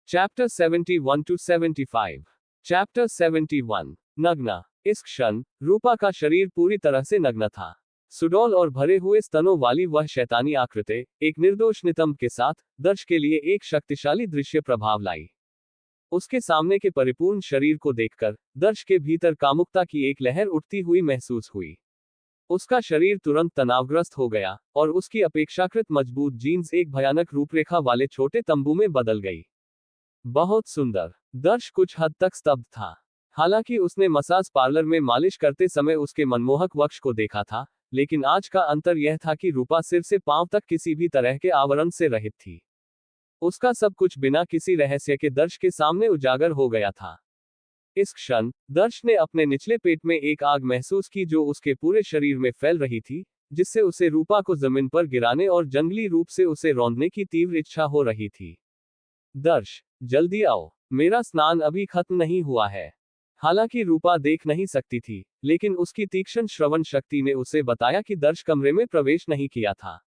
Chapter 71 to 75। Chapter 71। नग्न। इस क्षण रूपा का शरीर पूरी तरह से नग्न था। सुडौल और भरे हुए स्तनों वाली वह शैतानी आकृति एक निर्दोष नितंब के साथ दर्श के लिए एक शक्तिशाली दृश्य प्रभाव लाई। उसके सामने के परिपूर्ण शरीर को देखकर दर्श के भीतर कामुकता की एक लहर उठती हुई महसूस हुई। उसका शरीर तुरंत तनावग्रस्त हो गया और उसकी अपेक्षाकृत मजबूत जीन्स एक भयानक रूपरेखा वाले छोटे तंबू में बदल गई। बहुत सुंदर। दर्श कुछ हद तक स्तब्ध था। हालांकि उसने मसाज पार्लर में मालिश करते समय उसके मनमोहक वक्ष को देखा था, लेकिन आज का अंतर यह था कि रूपा सिर से पांव तक किसी भी तरह के आवरण से रहित थी। उसका सब कुछ बिना किसी रहस्य के दर्श के सामने उजागर हो गया था। इस क्षण दर्श ने अपने निचले पेट में एक आग महसूस की जो उसके पूरे शरीर में फैल रही थी, जिससे उसे रूपा को जमीन पर गिराने और जंगली रूप से उसे रौंदने की तीव्र इच्छा हो रही थी। दर्श, जल्दी आओ, मेरा स्नान अभी खत्म नहीं हुआ है। हालांकि रूपा देख नहीं सकती थी, लेकिन उसकी तीक्ष्ण श्रवण शक्ति ने उसे बताया कि दर्श कमरे में प्रवेश नहीं किया था।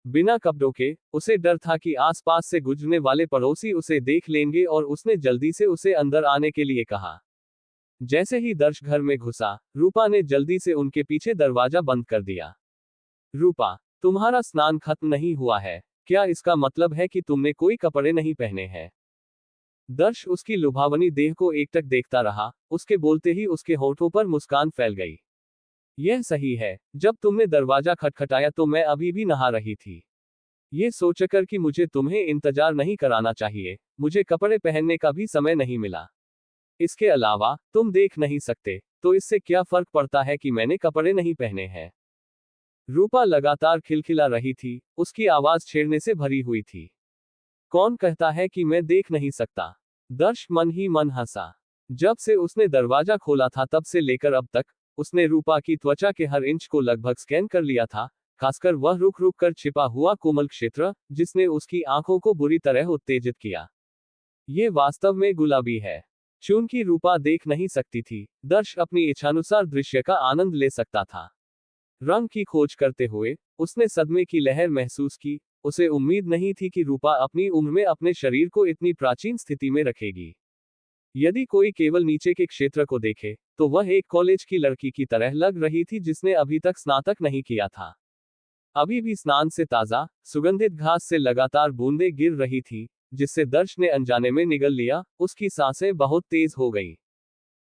बिना कपड़ों के, उसे डर था कि आसपास से गुजरने वाले पड़ोसी उसे देख लेंगे और उसने जल्दी से उसे अंदर आने के लिए कहा। जैसे ही दर्श घर में घुसा, रूपा ने जल्दी से उनके पीछे दरवाजा बंद कर दिया। रूपा, तुम्हारा स्नान खत्म नहीं हुआ है, क्या इसका मतलब है कि तुमने कोई कपड़े नहीं पहने हैं? दर्श उसकी लुभावनी देह को एकटक देखता रहा, उसके बोलते ही उसके होठों पर मुस्कान फैल गई। यह सही है, जब तुमने दरवाजा खटखटाया तो मैं अभी भी नहा रही थी। ये सोचकर कि मुझे तुम्हें इंतजार नहीं कराना चाहिए, मुझे कपड़े पहनने का भी समय नहीं मिला। इसके अलावा, तुम देख नहीं सकते, तो इससे क्या फर्क पड़ता है कि मैंने कपड़े नहीं पहने हैं? रूपा लगातार खिलखिला रही थी, उसकी आवाज छेड़ने से भरी हुई थी। कौन कहता है कि मैं देख नहीं सकता? दर्श मन ही मन हंसा। जब से उसने दरवाजा खोला था तब से लेकर अब तक, उसने रूपा की त्वचा के हर इंच को लगभग स्कैन कर लिया था, खासकर वह रुक रुक कर छिपा हुआ कोमल क्षेत्र, जिसने उसकी आंखों को बुरी तरह उत्तेजित किया। ये वास्तव में गुलाबी है। चूंकि रूपा देख नहीं सकती थी, दर्श अपनी इच्छानुसार दृश्य का आनंद ले सकता था। रंग की खोज करते हुए, उसने सदमे की लहर महसूस की। उसे उम्मीद नहीं थी कि रूपा अपनी उम्र में अपने शरीर को इतनी प्राचीन स्थिति में रखेगी। यदि कोई केवल नीचे के क्षेत्र को देखे, तो वह एक कॉलेज की लड़की की तरह लग रही थी जिसने अभी तक स्नातक नहीं किया था। अभी भी स्नान से ताजा, सुगंधित घास से लगातार बूंदें गिर रही थी, जिससे दर्श ने अनजाने में निगल लिया। उसकी सांसें बहुत तेज हो गईं।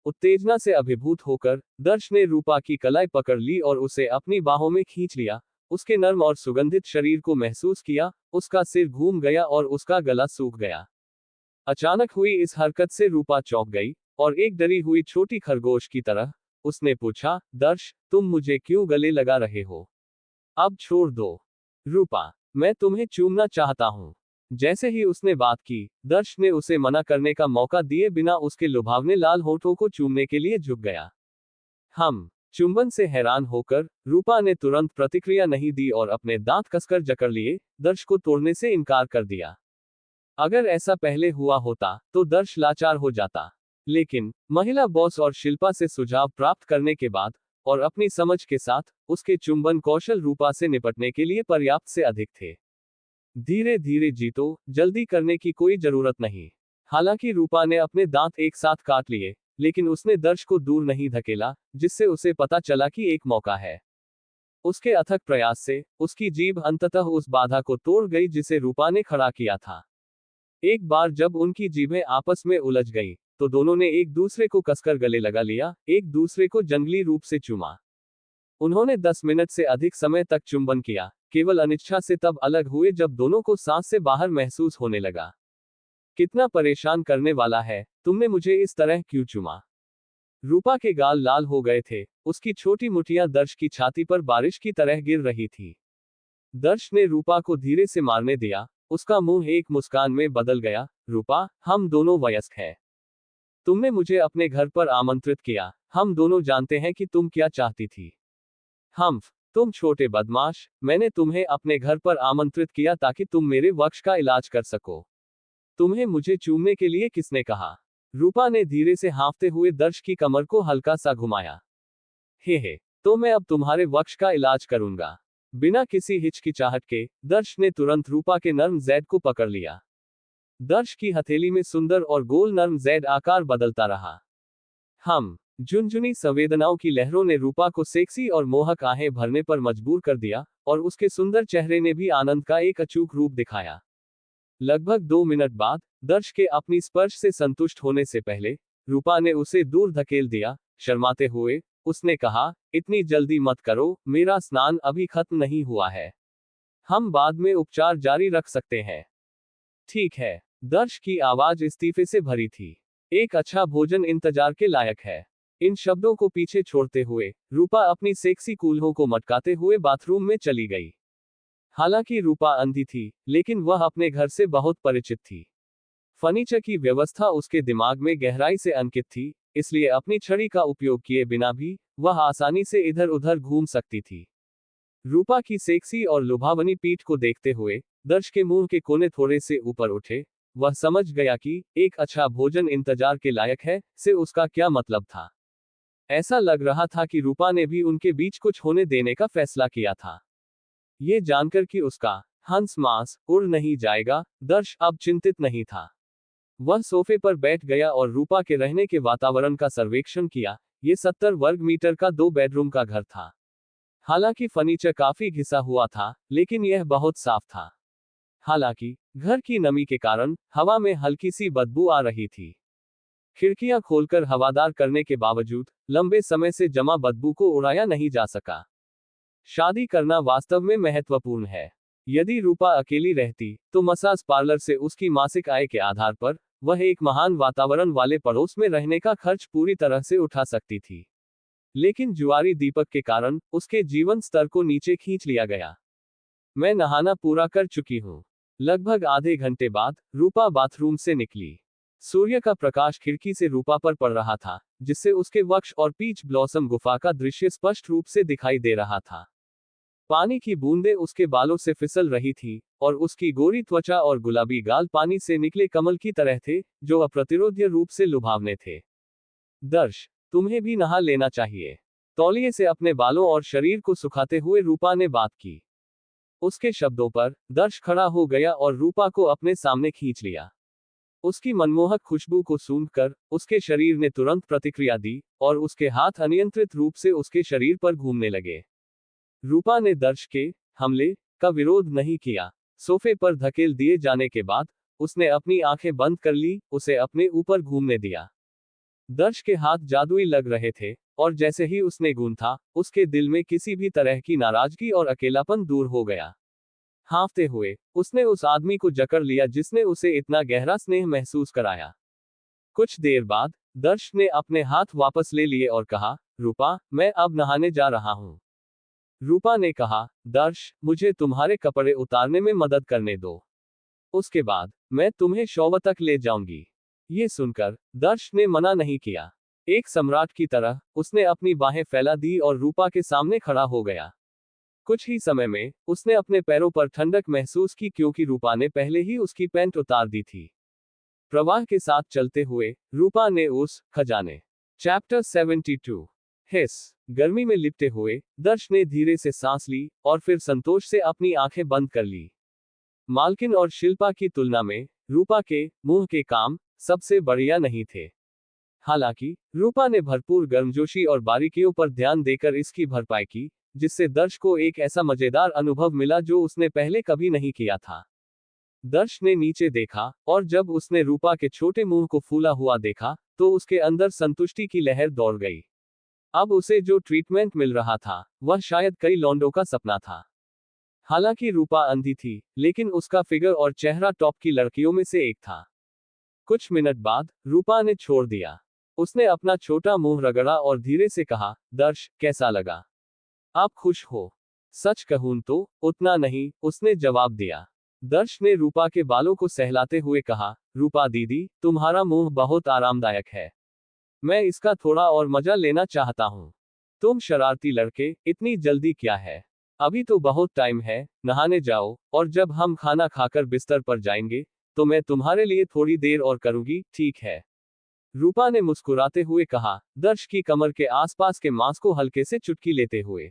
उत्तेजना से अभिभूत होकर दर्श ने रूपा की कलाई पकड़ ली और उसे अपनी बाहों में खींच लिया। उसके नर्म और सुगंधित शरीर को महसूस किया, उसका सिर घूम गया और उसका गला सूख गया। अचानक हुई इस हरकत से रूपा चौंक गई, और एक डरी हुई छोटी खरगोश की तरह उसने पूछा, दर्श, तुम मुझे क्यों गले लगा रहे हो? अब छोड़ दो। रूपा, मैं तुम्हें चूमना चाहता हूं। जैसे ही उसने बात की, दर्श ने उसे मना करने का मौका दिए बिना उसके लुभावने लाल होठों को चूमने के लिए झुक गया। हम चुंबन से हैरान होकर रूपा ने तुरंत प्रतिक्रिया नहीं दी और अपने दांत कसकर जकड़ लिए, दर्श को तोड़ने से इनकार कर दिया। अगर ऐसा पहले हुआ होता, तो दर्श लाचार हो जाता। लेकिन महिला बॉस और शिल्पा से सुझाव प्राप्त करने के बाद, और अपनी समझ के साथ, उसके चुंबन कौशल रूपा से निपटने के लिए पर्याप्त से अधिक थे। धीरे धीरे जीतो, जल्दी करने की कोई जरूरत नहीं। हालांकि रूपा ने अपने दांत एक साथ काट लिए, लेकिन उसने दर्श को दूर नहीं धकेला, जिससे उसे पता चला कि एक मौका है। उसके अथक प्रयास से, उसकी जीभ अंततः उस बाधा को तोड़ गई जिसे रूपा ने खड़ा किया था। एक बार जब उनकी जीभें आपस में उलझ गईं, तो दोनों ने एक दूसरे को कसकर गले लगा लिया, एक दूसरे को जंगली रूप से चूमा। उन्होंने 10 मिनट से अधिक समय तक चुंबन किया, केवल अनिच्छा से तब अलग हुए जब दोनों को सांस से बाहर महसूस होने लगा। कितना परेशान करने वाला है, तुमने मुझे इस तरह क्यों चूमा? रूपा के गाल लाल हो गए थे, उसकी छोटी मुठियां दर्श की छाती पर बारिश की तरह गिर रही थी। दर्श ने रूपा को धीरे से मारने दिया, उसका मुंह एक मुस्कान में बदल गया। रूपा, हम दोनों वयस्क हैं। तुमने मुझे अपने घर पर आमंत्रित किया, हम दोनों जानते हैं कि तुम क्या चाहती थी। हम्फ, तुम छोटे बदमाश, मैंने तुम्हें अपने घर पर आमंत्रित किया ताकि तुम मेरे वक्ष का इलाज कर सको। तुम्हें मुझे चूमने के लिए किसने कहा? रूपा ने धीरे से हाँफते हुए दर्श की कमर को हल्का सा घुमाया। हे, तो मैं अब तुम्हारे वक्ष का इलाज करूंगा। बिना किसी हिचकिचाहट के, दर्श ने तुरंत रूपा के नर्म जैद को पकड़ लिया। दर्श की हथेली में सुंदर और गोल नर्म जेड आकार बदलता रहा। हम झुनझुनी संवेदनाओं की लहरों ने रूपा को सेक्सी और मोहक आहें भरने पर मजबूर कर दिया, और उसके सुंदर चेहरे ने भी आनंद का एक अचूक रूप दिखाया। लगभग 2 मिनट बाद, दर्श के अपनी स्पर्श से संतुष्ट होने से पहले, रूपा ने उसे दूर धकेल दिया। शर्माते हुए उसने कहा, इतनी जल्दी मत करो, मेरा स्नान अभी खत्म नहीं हुआ है। हम बाद में उपचार जारी रख सकते हैं। ठीक है। दर्श की आवाज इस्तीफे से भरी थी। एक अच्छा भोजन इंतजार के लायक है। इन शब्दों को पीछे छोड़ते हुए रूपा अपनी सेक्सी कूल्हों को मटकाते हुए बाथरूम में चली गई। हालांकि रूपा अंधी थी, लेकिन वह अपने घर से बहुत परिचित थी। फर्नीचर की व्यवस्था उसके दिमाग में गहराई से अंकित थी, इसलिए अपनी छड़ी का उपयोग किए बिना भी वह आसानी से इधर उधर घूम सकती थी। रूपा की सेक्सी और लुभावनी पीठ को देखते हुए दर्श के मुंह के कोने थोड़े से ऊपर उठे। वह समझ गया कि एक अच्छा भोजन इंतजार के लायक है से उसका क्या मतलब था। ऐसा लग रहा था कि रूपा ने भी उनके बीच कुछ होने देने का फैसला किया था। ये जानकर कि उसका हंस मांस उड़ नहीं जाएगा, दर्श अब चिंतित नहीं था। वह सोफे पर बैठ गया और रूपा के रहने के वातावरण का सर्वेक्षण किया। ये 70 वर्ग मीटर का 2 बेडरूम का घर था। हालांकि फर्नीचर काफी घिसा हुआ था, लेकिन यह बहुत साफ था। हालांकि घर की नमी के कारण हवा में हल्की सी बदबू आ रही थी। खिड़कियां खोलकर हवादार करने के बावजूद लंबे समय से जमा बदबू को उड़ाया नहीं जा सका। शादी करना वास्तव में महत्वपूर्ण है। यदि रूपा अकेली रहती, तो मसाज पार्लर से उसकी मासिक आय के आधार पर वह एक महान वातावरण वाले पड़ोस में रहने का खर्च पूरी तरह से उठा सकती थी। लेकिन जुआरी दीपक के कारण उसके जीवन स्तर को नीचे खींच लिया गया। मैं नहाना पूरा कर चुकी हूँ। लगभग आधे घंटे बाद रूपा बाथरूम से निकली। सूर्य का प्रकाश खिड़की से रूपा पर पड़ रहा था, जिससे उसके वक्ष और पीच ब्लॉसम गुफा का दृश्य स्पष्ट रूप से दिखाई दे रहा था। पानी की बूंदें उसके बालों से फिसल रही थी, और उसकी गोरी त्वचा और गुलाबी गाल पानी से निकले कमल की तरह थे, जो अप्रतिरोध्य रूप से लुभावने थे। दर्श, तुम्हें भी नहा लेना चाहिए। तौलिए से अपने बालों और शरीर को सुखाते हुए रूपा ने बात की। उसके शब्दों पर दर्श खड़ा हो गया और रूपा को अपने सामने खींच लिया। उसकी मनमोहक खुशबू को सूंघकर उसके शरीर ने तुरंत प्रतिक्रिया दी, और उसके हाथ अनियंत्रित रूप से उसके शरीर पर घूमने लगे। रूपा ने दर्श के हमले का विरोध नहीं किया। सोफे पर धकेल दिए जाने के बाद उसने अपनी आंखें बंद कर ली, उसे अपने ऊपर घूमने दिया। दर्श के हाथ जादुई लग रहे थे, और जैसे ही उसने गूंथा, उसके दिल में किसी भी तरह की नाराजगी और अकेलापन दूर हो गया। हाँफते हुए उसने उस आदमी को जकड़ लिया जिसने उसे इतना गहरा स्नेह महसूस कराया। कुछ देर बाद दर्श ने अपने हाथ वापस ले लिए और कहा, रूपा, मैं अब नहाने जा रहा हूँ। रूपा ने कहा, दर्श, मुझे तुम्हारे कपड़े उतारने में मदद करने दो। उसके बाद मैं तुम्हें शॉवर तक ले जाऊंगी। ये सुनकर दर्श ने मना नहीं किया। एक सम्राट की तरह उसने अपनी बाहें फैला दी और रूपा के सामने खड़ा हो गया। कुछ ही समय में उसने अपने पैरों पर ठंडक महसूस की, क्योंकि रूपा ने पहले ही उसकी पैंट उतार दी थी। प्रवाह के साथ चलते हुए रूपा ने उस खजाने चैप्टर 72 हिस गर्मी में लिपटे हुए दर्श ने धीरे से सांस ली और फिर संतोष से अपनी आंखें बंद कर ली। मालकिन और शिल्पा की तुलना में रूपा के मुंह के काम सबसे बढ़िया नहीं थे। हालांकि रूपा ने भरपूर गर्मजोशी और बारीकियों पर ध्यान देकर इसकी भरपाई की, जिससे दर्श को एक ऐसा मजेदार अनुभव मिला जो उसने पहले कभी नहीं किया था। दर्श ने नीचे देखा, और जब उसने रूपा के छोटे मुंह को फूला हुआ देखा, तो उसके अंदर संतुष्टि की लहर दौड़ गई। अब उसे जो ट्रीटमेंट मिल रहा था, वह शायद कई लौंडों का सपना था। हालांकि रूपा अंधी थी, लेकिन उसका फिगर और चेहरा टॉप की लड़कियों में से एक था। कुछ मिनट बाद रूपा ने छोड़ दिया। उसने अपना छोटा मुंह रगड़ा और धीरे से कहा, दर्श, कैसा लगा? आप खुश हो? सच कहूं तो उतना नहीं, उसने जवाब दिया। दर्श ने रूपा के बालों को सहलाते हुए कहा, रूपा दीदी, तुम्हारा मुंह बहुत आरामदायक है। मैं इसका थोड़ा और मजा लेना चाहता हूँ। तुम शरारती लड़के, इतनी जल्दी क्या है? अभी तो बहुत टाइम है, नहाने जाओ, और जब हम खाना खाकर बिस्तर पर जाएंगे, तो मैं तुम्हारे लिए थोड़ी देर और करूंगी, ठीक है? रूपा ने मुस्कुराते हुए कहा, दर्श की कमर के आसपास के मांस को हल्के से चुटकी लेते हुए।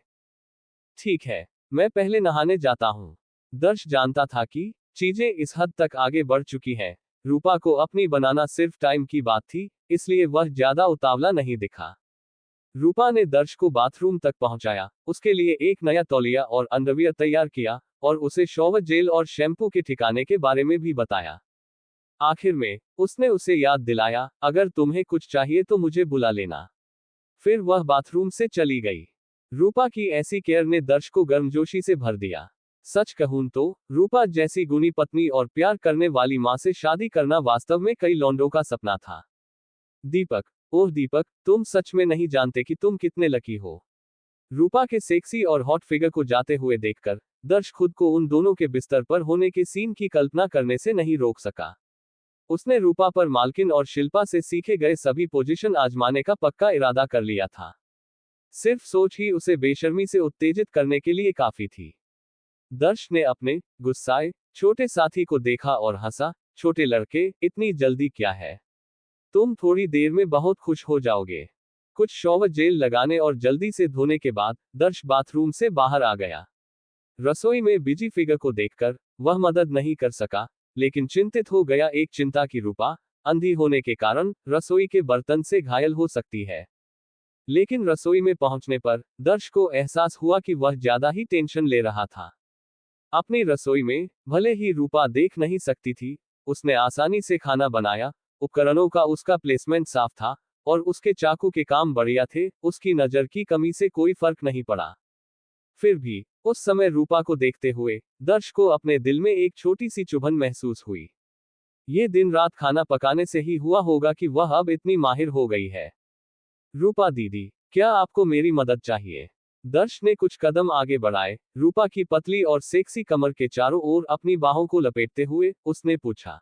ठीक है, मैं पहले नहाने जाता हूँ। दर्श जानता था कि चीजें इस हद तक आगे बढ़ चुकी हैं। रूपा को अपनी बनाना सिर्फ टाइम की बात थी, इसलिए वह ज्यादा उतावला नहीं दिखा। रूपा ने दर्श को बाथरूम तक पहुंचाया, उसके लिए एक नया तौलिया और अंडरवियर तैयार किया, और उसे शॉवर जेल और शैम्पू के ठिकाने के बारे में भी बताया। आखिर में, उसने उसे याद दिलाया, अगर तुम्हें कुछ चाहिए तो मुझे बुला लेना। फिर वह बाथरूम से चली गई। रूपा की ऐसी केयर ने दर्श को गर्मजोशी से भर दिया। सच कहूं तो, रूपा जैसी गुणी पत्नी और प्यार करने वाली मां से शादी करना वास्तव में कई लौंडों का सपना था। दीपक, ओह दीपक, तुम सच में नहीं जानते कि तुम कितने लकी हो। रूपा के सेक्सी और हॉट फिगर को जाते हुए देखकर, दर्श खुद को उन दोनों के बिस्तर पर होने के सीन की कल्पना करने से नहीं रोक सका। उसने रूपा पर मालकिन और शिल्पा से सीखे गए सभी पोजीशन आजमाने का पक्का इरादा कर लिया था। सिर्फ सोच ही उसे बेशर्मी से उत्तेजित करने के लिए काफी थी। दर्श ने अपने गुस्साए छोटे साथी को देखा और हंसा, छोटे लड़के, इतनी जल्दी क्या है? तुम थोड़ी देर में बहुत खुश हो जाओगे। कुछ शॉवर जेल लगाने और जल्दी से धोने के बाद, दर्श बाथरूम से बाहर आ गया। रसोई में बिजी फिगर को देखकर, वह मदद नहीं कर सका, लेकिन चिंतित हो गया। एक चिंता की रूपा, अंधी होने के कारण, रसोई के बर्तन से घायल हो सकती है। लेकिन रसोई में पहुंचने पर, दर्श को एहसास हुआ कि वह ज्यादा ही टेंशन ले रहा था। अपनी रसोई में, भले ही रूपा देख नहीं सकती थी, उसने आसानी से खाना बनाया, उपकरणों का उसका प्लेसमेंट साफ था, और उसके चाकू के काम बढ़िया थे, उसकी नजर की कमी से कोई फर्क नहीं पड़ा। फिर भी, उस समय रूपा को देखते हुए, दर्श को अपने दिल में एक छोटी सी चुभन महसूस हुई। ये दिन रात खाना पकाने से ही हुआ होगा कि वह अब इतनी माहिर हो गई है। रूपा दीदी, क्या आपको मेरी मदद चाहिए? दर्श ने कुछ कदम आगे बढ़ाए, रूपा की पतली और सेक्सी कमर के चारों ओर अपनी बाहों को लपेटते हुए, उसने पूछा।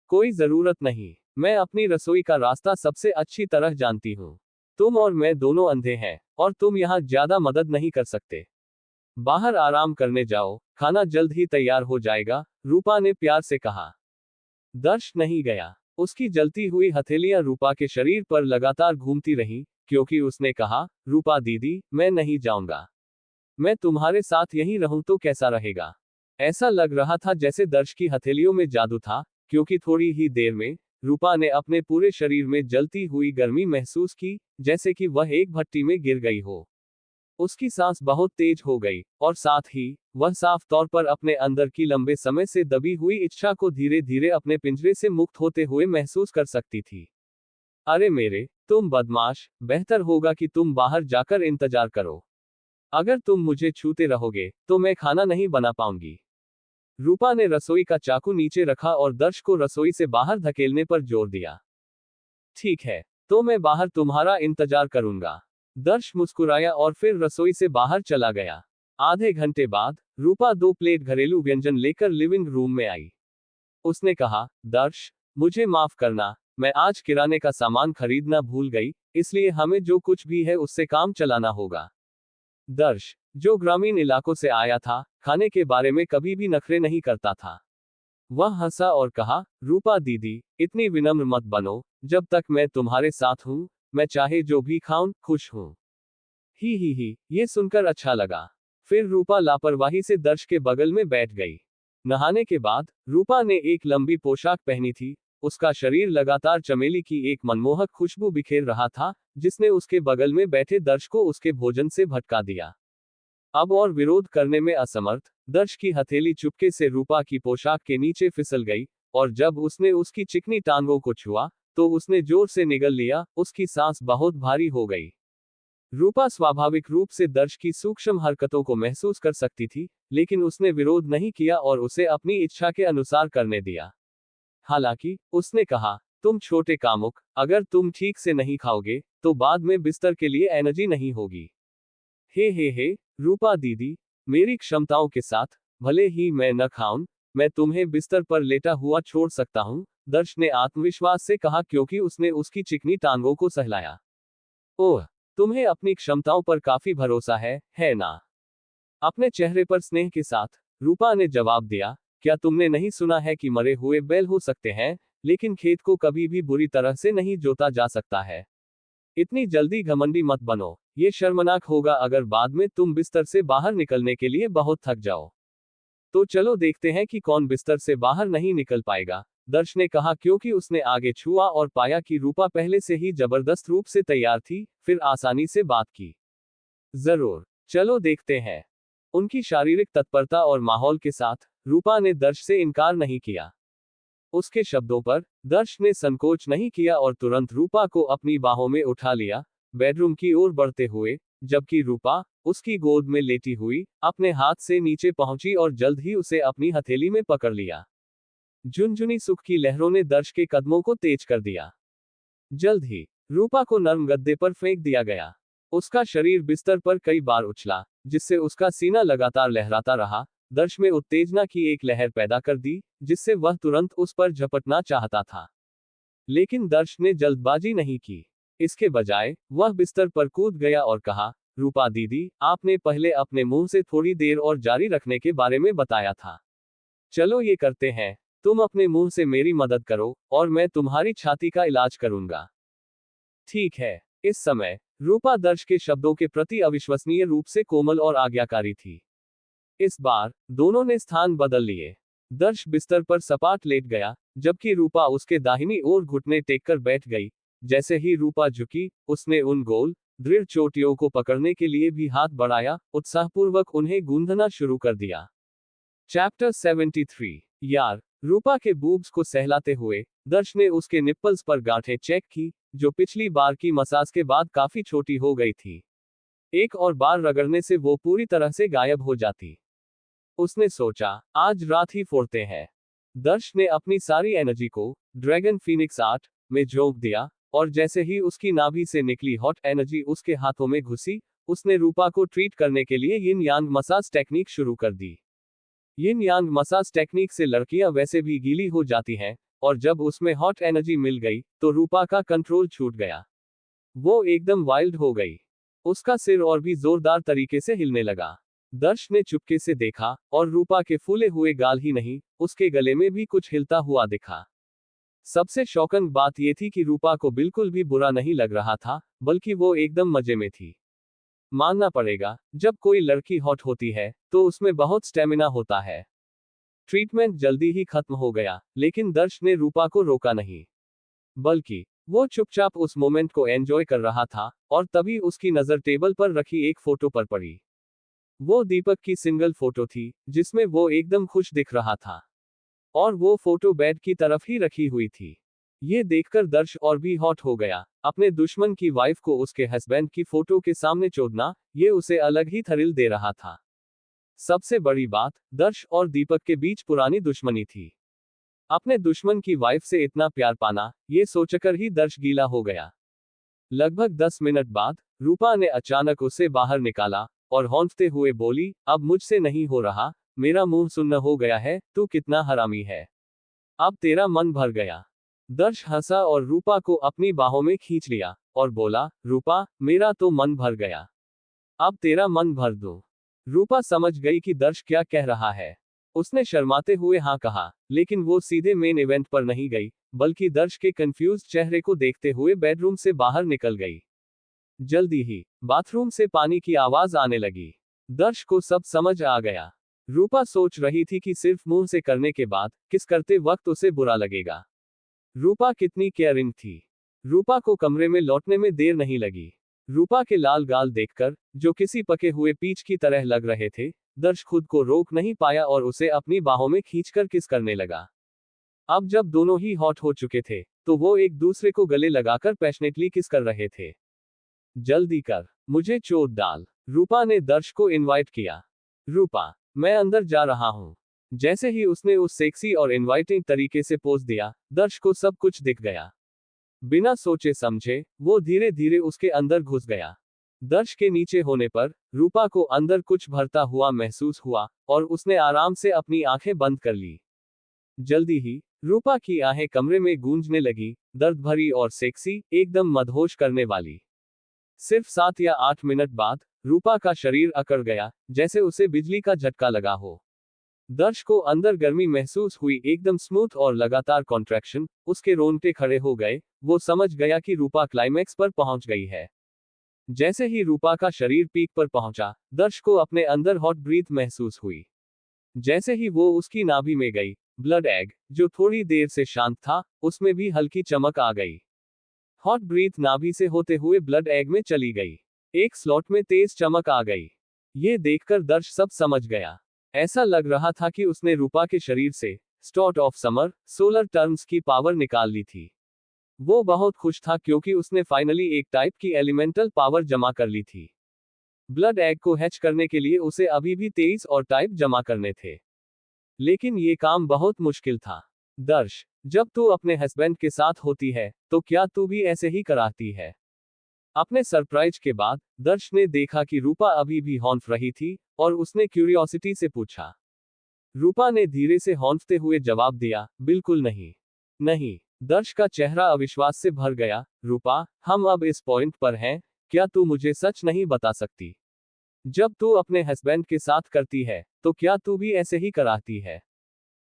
कोई जरूरत नहीं, मैं अपनी रसोई का रास्ता सबसे अच्छी तरह जानती हूँ। तुम और मैं दोनों अंधे हैं, और तुम यहाँ ज्यादा मदद नहीं कर सकते। बाहर आराम करने जाओ, खाना जल्द ही तैयार हो जाएगा, रूपा ने प्यार से कहा। दर्श नहीं गया। उसकी जलती हुई हथेलियां रूपा के शरीर पर लगातार घूमती रहीं, क्योंकि उसने कहा, रूपा दीदी, मैं नहीं जाऊंगा। मैं तुम्हारे साथ यहीं रहूं तो कैसा रहेगा? ऐसा लग रहा था जैसे दर्श की हथेलियों में जादू था, क्योंकि थोड़ी ही देर में, रूपा ने अपने पूरे शरीर में जलती हुई गर्मी महसूस की, जैसे कि वह एक भट्टी में गिर गई हो। उसकी सांस बहुत तेज हो गई, और साथ ही, वह साफ तौर पर अपने अंदर की लंबे समय से दबी हुई इच्छा को धीरे धीरे अपने पिंजरे से मुक्त होते हुए महसूस कर सकती थी। अरे मेरे, तुम बदमाश, बेहतर होगा कि तुम बाहर जाकर इंतजार करो। अगर तुम मुझे छूते रहोगे, तो मैं खाना नहीं बना पाऊंगी। रूपा ने रसोई का चाकू नीचे रखा और दर्श को रसोई से बाहर धकेलने पर जोर दिया। ठीक है, तो मैं बाहर तुम्हारा इंतजार करूंगा। दर्श मुस्कुराया और फिर रसोई से बाहर चला गया। आधे घंटे बाद, रूपा 2 प्लेट घरेलू व्यंजन लेकर लिविंग रूम में आई। उसने कहा, दर्श, मुझे माफ करना, मैं आज किराने का सामान खरीदना भूल गई, इसलिए हमें जो कुछ भी है उससे काम चलाना होगा। दर्श, जो ग्रामीण इलाकों से आया था, खाने के बारे में कभी भी नखरे नहीं करता था। वह हंसा और कहा, रूपा दीदी, इतनी विनम्र मत बनो, जब तक मैं तुम्हारे साथ हूं, मैं चाहे जो भी खाऊं, खुश हूं। ही, ये सुनकर अच्छा लगा। फिर रूपा लापरवाही से दर्श के बगल में बैठ गई। नहाने के बाद, रूपा ने एक लंबी पोशाक पहनी थी, उसका शरीर लगातार चमेली की एक मनमोहक खुशबू बिखेर रहा था, जिसने उसके बगल में बैठे दर्श को उसके भोजन से भटका दिया। अब और विरोध करने में असमर्थ, दर्श की हथेली चुपके से रूपा की पोशाक के नीचे फिसल गई, और जब उसने उसकी चिकनी टांगों को छुआ, तो उसने जोर से निगल लिया, उसकी सांस बहुत भारी हो गई। रूपा स्वाभाविक रूप से दर्श की सूक्ष्म हरकतों को महसूस कर सकती थी, लेकिन उसने विरोध नहीं किया और उसे अपनी इच्छा के अनुसार करने दिया। हालांकि, उसने कहा, तुम छोटे कामुक, अगर तुम ठीक से नहीं खाओगे, तो बाद में बिस्तर के लिए एनर्जी नहीं होगी। हे, रूपा दीदी, मेरी क्षमताओं के साथ, भले ही मैं न खाऊं, मैं तुम्हें बिस्तर पर लेटा हुआ छोड़ सकता हूं, दर्श ने आत्मविश्वास से कहा, क्योंकि उसने उसकी चिकनी टांगों को सहलाया। ओह, तुम्हें अपनी क्षमताओं पर काफी भरोसा है ना? अपने चेहरे पर स्नेह के साथ, रूपा ने जवाब दिया, क्या तुमने नहीं सुना है कि मरे हुए बैल हो सकते हैं, लेकिन खेत को कभी भी बुरी तरह से नहीं जोता जा सकता है। इतनी जल्दी घमंडी मत बनो, ये शर्मनाक होगा अगर बाद में तुम बिस्तर से बाहर निकलने के लिए बहुत थक जाओ। तो चलो देखते हैं कि कौन बिस्तर से बाहर नहीं निकल पाएगा। दर्श ने कहा, क्योंकि उसने आगे छुआ और पाया कि रूपा पहले से ही जबरदस्त रूप से तैयार थी, फिर आसानी से बात की। जरूर, चलो देखते हैं। उनकी शारीरिक तत्परता और माहौल के साथ रूपा ने दर्श से इनकार नहीं किया। उसके शब्दों पर दर्श ने संकोच नहीं किया और तुरंत रूपा को अपनी बाहों में उठा लिया, बेडरूम की ओर बढ़ते हुए, जबकि रूपा उसकी गोद में लेटी हुई अपने हाथ से नीचे पहुंची और जल्द ही उसे अपनी हथेली में पकड़ लिया। झुनझुनी सुख की लहरों ने दर्श के कदमों को तेज कर दिया। जल्द ही रूपा को नर्म गद्दे पर फेंक दिया गया। उसका शरीर बिस्तर पर कई बार उछला, जिससे उसका सीना लगातार लहराता रहा। दर्श में उत्तेजना की एक लहर पैदा कर दी, जिससे वह तुरंत उस पर झपटना चाहता था। लेकिन दर्श ने जल्दबाजी नहीं की। इसके बजाय वह बिस्तर पर कूद गया और कहा, रूपा दीदी, आपने पहले अपने मुंह से थोड़ी देर और जारी रखने के बारे में बताया था। चलो ये करते हैं। तुम अपने मुंह से मेरी मदद करो और मैं तुम्हारी छाती का इलाज करूंगा। ठीक है। इस समय रूपा दर्श के शब्दों के प्रति अविश्वसनीय रूप से कोमल और आज्ञाकारी थी। इस बार दोनों ने स्थान बदल लिए। दर्श बिस्तर पर सपाट लेट गया, जबकि रूपा उसके दाहिनी ओर घुटने टेककर बैठ गई। जैसे ही रूपा झुकी, उसने उन गोल, दृढ़ चोटियों को पकड़ने के लिए भी हाथ बढ़ाया, उत्साहपूर्वक उन्हें गूंदना शुरू कर दिया। चैप्टर 73। यार, रूपा के बूब्स को सहलाते हुए दर्श ने उसके निप्पल्स पर गांठें चेक की, जो पिछली बार की मसाज के बाद काफी छोटी हो गई थी। एक और बार रगड़ने से वो पूरी तरह से गायब हो जाती। उसने सोचा, आज रात ही फोड़ते हैं। दर्श ने अपनी सारी एनर्जी को ड्रैगन फीनिक्स आर्ट में झोंक दिया, और जैसे ही उसकी नाभि से निकली हॉट एनर्जी उसके हाथों में घुसी, उसने रूपा को ट्रीट करने के लिए यिन यांग मसाज टेक्निक शुरू कर दी। यिन यांग मसाज टेक्निक से लड़कियां वैसे भी गीली हो जाती हैं, और जब उसमें हॉट एनर्जी मिल गई, तो रूपा का कंट्रोल छूट गया। वो एकदम वाइल्ड हो गई। उसका सिर और भी जोरदार तरीके से हिलने लगा। दर्श ने चुपके से देखा, और रूपा के फूले हुए गाल ही नहीं, उसके गले में भी कुछ हिलता हुआ दिखा। सबसे शॉकिंग बात यह थी कि रूपा को बिल्कुल भी बुरा नहीं लग रहा था, बल्कि वो एकदम मजे में थी। मानना पड़ेगा, जब कोई लड़की हॉट होती है, तो उसमें बहुत स्टेमिना होता है। ट्रीटमेंट जल्दी ही खत्म हो गया, लेकिन दर्श ने रूपा को रोका नहीं। बल्कि वो चुपचाप उस मोमेंट को एंजॉय कर रहा था, और तभी उसकी नजर टेबल पर रखी एक फोटो पर पड़ी। वो दीपक की सिंगल फोटो थी, जिसमें वो एकदम खुश दिख रहा था। और वो फोटो बेड की तरफ ही रखी हुई थी। ये देखकर दर्श और भी हॉट हो गया। अपने दुश्मन की वाइफ को उसके हस्बैंड की फोटो के सामने चोदना, ये उसे अलग ही थ्रिल दे रहा था। सबसे बड़ी बात, दर्श और दीपक के बीच पुरानी दुश्मनी थी। अपने दुश्मन की वाइफ से इतना प्यार पाना, ये सोचकर ही दर्श गीला हो गया। लगभग 10 मिनट बाद रूपा ने अचानक उसे बाहर निकाला, और हौंकते हुए बोली, अब मुझसे नहीं हो रहा, मेरा मुंह सुन्न हो गया है, तू कितना हरामी है। अब तेरा मन भर गया। दर्श हंसा और रूपा को अपनी बाहों में खींच लिया, और बोला, रूपा, मेरा तो मन भर गया। अब तेरा मन भर दूं। रूपा समझ गई कि दर्श क्या कह रहा है। उसने शर्माते हुए हाँ कहा, लेकिन वो सीधे मेन इवेंट पर नहीं गई, बल्कि दर्श के कंफ्यूज्ड चेहरे को देखते हुए बेडरूम से बाहर निकल गई। जल्दी ही बाथरूम से पानी की आवाज आने लगी। दर्श को सब समझ आ गया। रूपा सोच रही थी कि सिर्फ मुंह से करने के बाद किस करते वक्त उसे बुरा लगेगा। रूपा कितनी केयरिंग थी। रूपा को कमरे में लौटने में देर नहीं लगी। रूपा के लाल गाल देखकर, जो किसी पके हुए पीच की तरह लग रहे थे, दर्श खुद को रोक नहीं पाया और उसे अपनी बाहों में खींचकर किस करने लगा। अब जब दोनों ही हॉट हो चुके थे, तो वो एक दूसरे को गले लगाकर पैशनेटली किस कर रहे थे। जल्दी कर, मुझे चोट डाल, रूपा ने दर्श को इनवाइट किया। रूपा, मैं अंदर जा रहा हूं। जैसे ही उसने उस सेक्सी और इनवाइटिंग तरीके से पोज दिया, दर्श को सब कुछ दिख गया। बिना सोचे समझे, वो धीरे धीरे उसके अंदर घुस गया। दर्श के नीचे होने पर, रूपा को अंदर कुछ भरता हुआ महसूस हुआ, और उसने आराम से अपनी आंखें बंद कर ली। जल्दी ही, रूपा की आहें कमरे में गूंजने लगी, दर्द भरी और सेक्सी, एकदम मदहोश करने वाली। सिर्फ 7 या 8 मिनट बाद, रूपा का शरीर अकड़ गया, जैसे उसे बिजली का झटका लगा हो। दर्श को अंदर गर्मी महसूस हुई, एकदम स्मूथ और लगातार कॉन्ट्रैक्शन, उसके रोंगटे खड़े हो गए। वो समझ गया कि रूपा क्लाइमैक्स पर पहुंच गई है। जैसे ही रूपा का शरीर पीक पर पहुंचा, दर्श को अपने अंदर हॉट ब्रीथ महसूस हुई। जैसे ही वो उसकी नाभि में गई, ब्लड एग, जो थोड़ी देर से शांत था, उसमें भी हल्की चमक आ गई। हॉट ब्रीथ नाभि से होते हुए ब्लड एग में चली गई। एक स्लॉट में तेज चमक आ गई। ये देखकर दर्श सब समझ गया। ऐसा लग रहा था कि उसने रूपा के शरीर से start of summer solar terms की पावर निकाल ली थी। वो बहुत खुश था क्योंकि उसने फाइनली एक टाइप की एलिमेंटल पावर जमा कर ली थी। ब्लड एग को हैच करने के लिए उसे अभी भी 23 और टाइप जमा करने थे। लेकिन ये काम बहुत मुश्किल था। दर्श, जब तू अपने हस्बैंड के साथ होती है, तो क्या तू भी ऐसे ही कराती है? अपने सरप्राइज के बाद, दर्श ने देखा कि रूपा अभी भी हॉन्फ रही थी, और उसने क्यूरियोसिटी से पूछा। रूपा ने धीरे से हॉन्फते हुए जवाब दिया, बिल्कुल नहीं। नहीं। दर्श का चेहरा अविश्वास से भर गया। रूपा, हम अब इस पॉइंट पर हैं, क्या तू मुझे सच नहीं बता सकती? जब तू अपने हस्बैंड के साथ करती है, तो क्या तू भी ऐसे ही कराती है?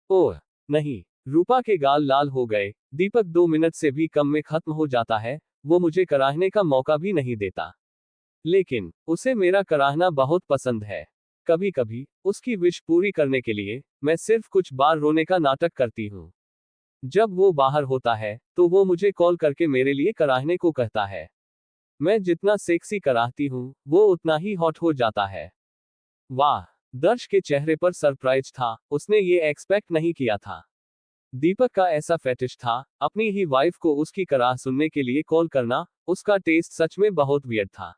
ओह, नहीं। रूपा के गाल लाल हो गए। दीपक 2 मिनट से भी कम में खत्म हो जाता है, वो मुझे कराहने का मौका भी नहीं देता। लेकिन, उसे मेरा कराहना बहुत पसंद है। कभी कभी, उसकी विश पूरी करने के लिए, मैं सिर्फ कुछ बार रोने का नाटक करती हूँ। जब वो बाहर होता है, तो वो मुझे कॉल करके मेरे लिए कराहने को कहता है। मैं जितना सेक्सी कराहती हूँ, वो उतना ही हॉट हो जाता है। वाह! दर्श के चेहरे पर सरप्राइज था, उसने ये एक्सपेक्ट नहीं किया था। दीपक का ऐसा फेटिश था, अपनी ही वाइफ को उसकी कराह सुनने के लिए कॉल करना, उसका टेस्ट सच में बहुत वियर्ड था।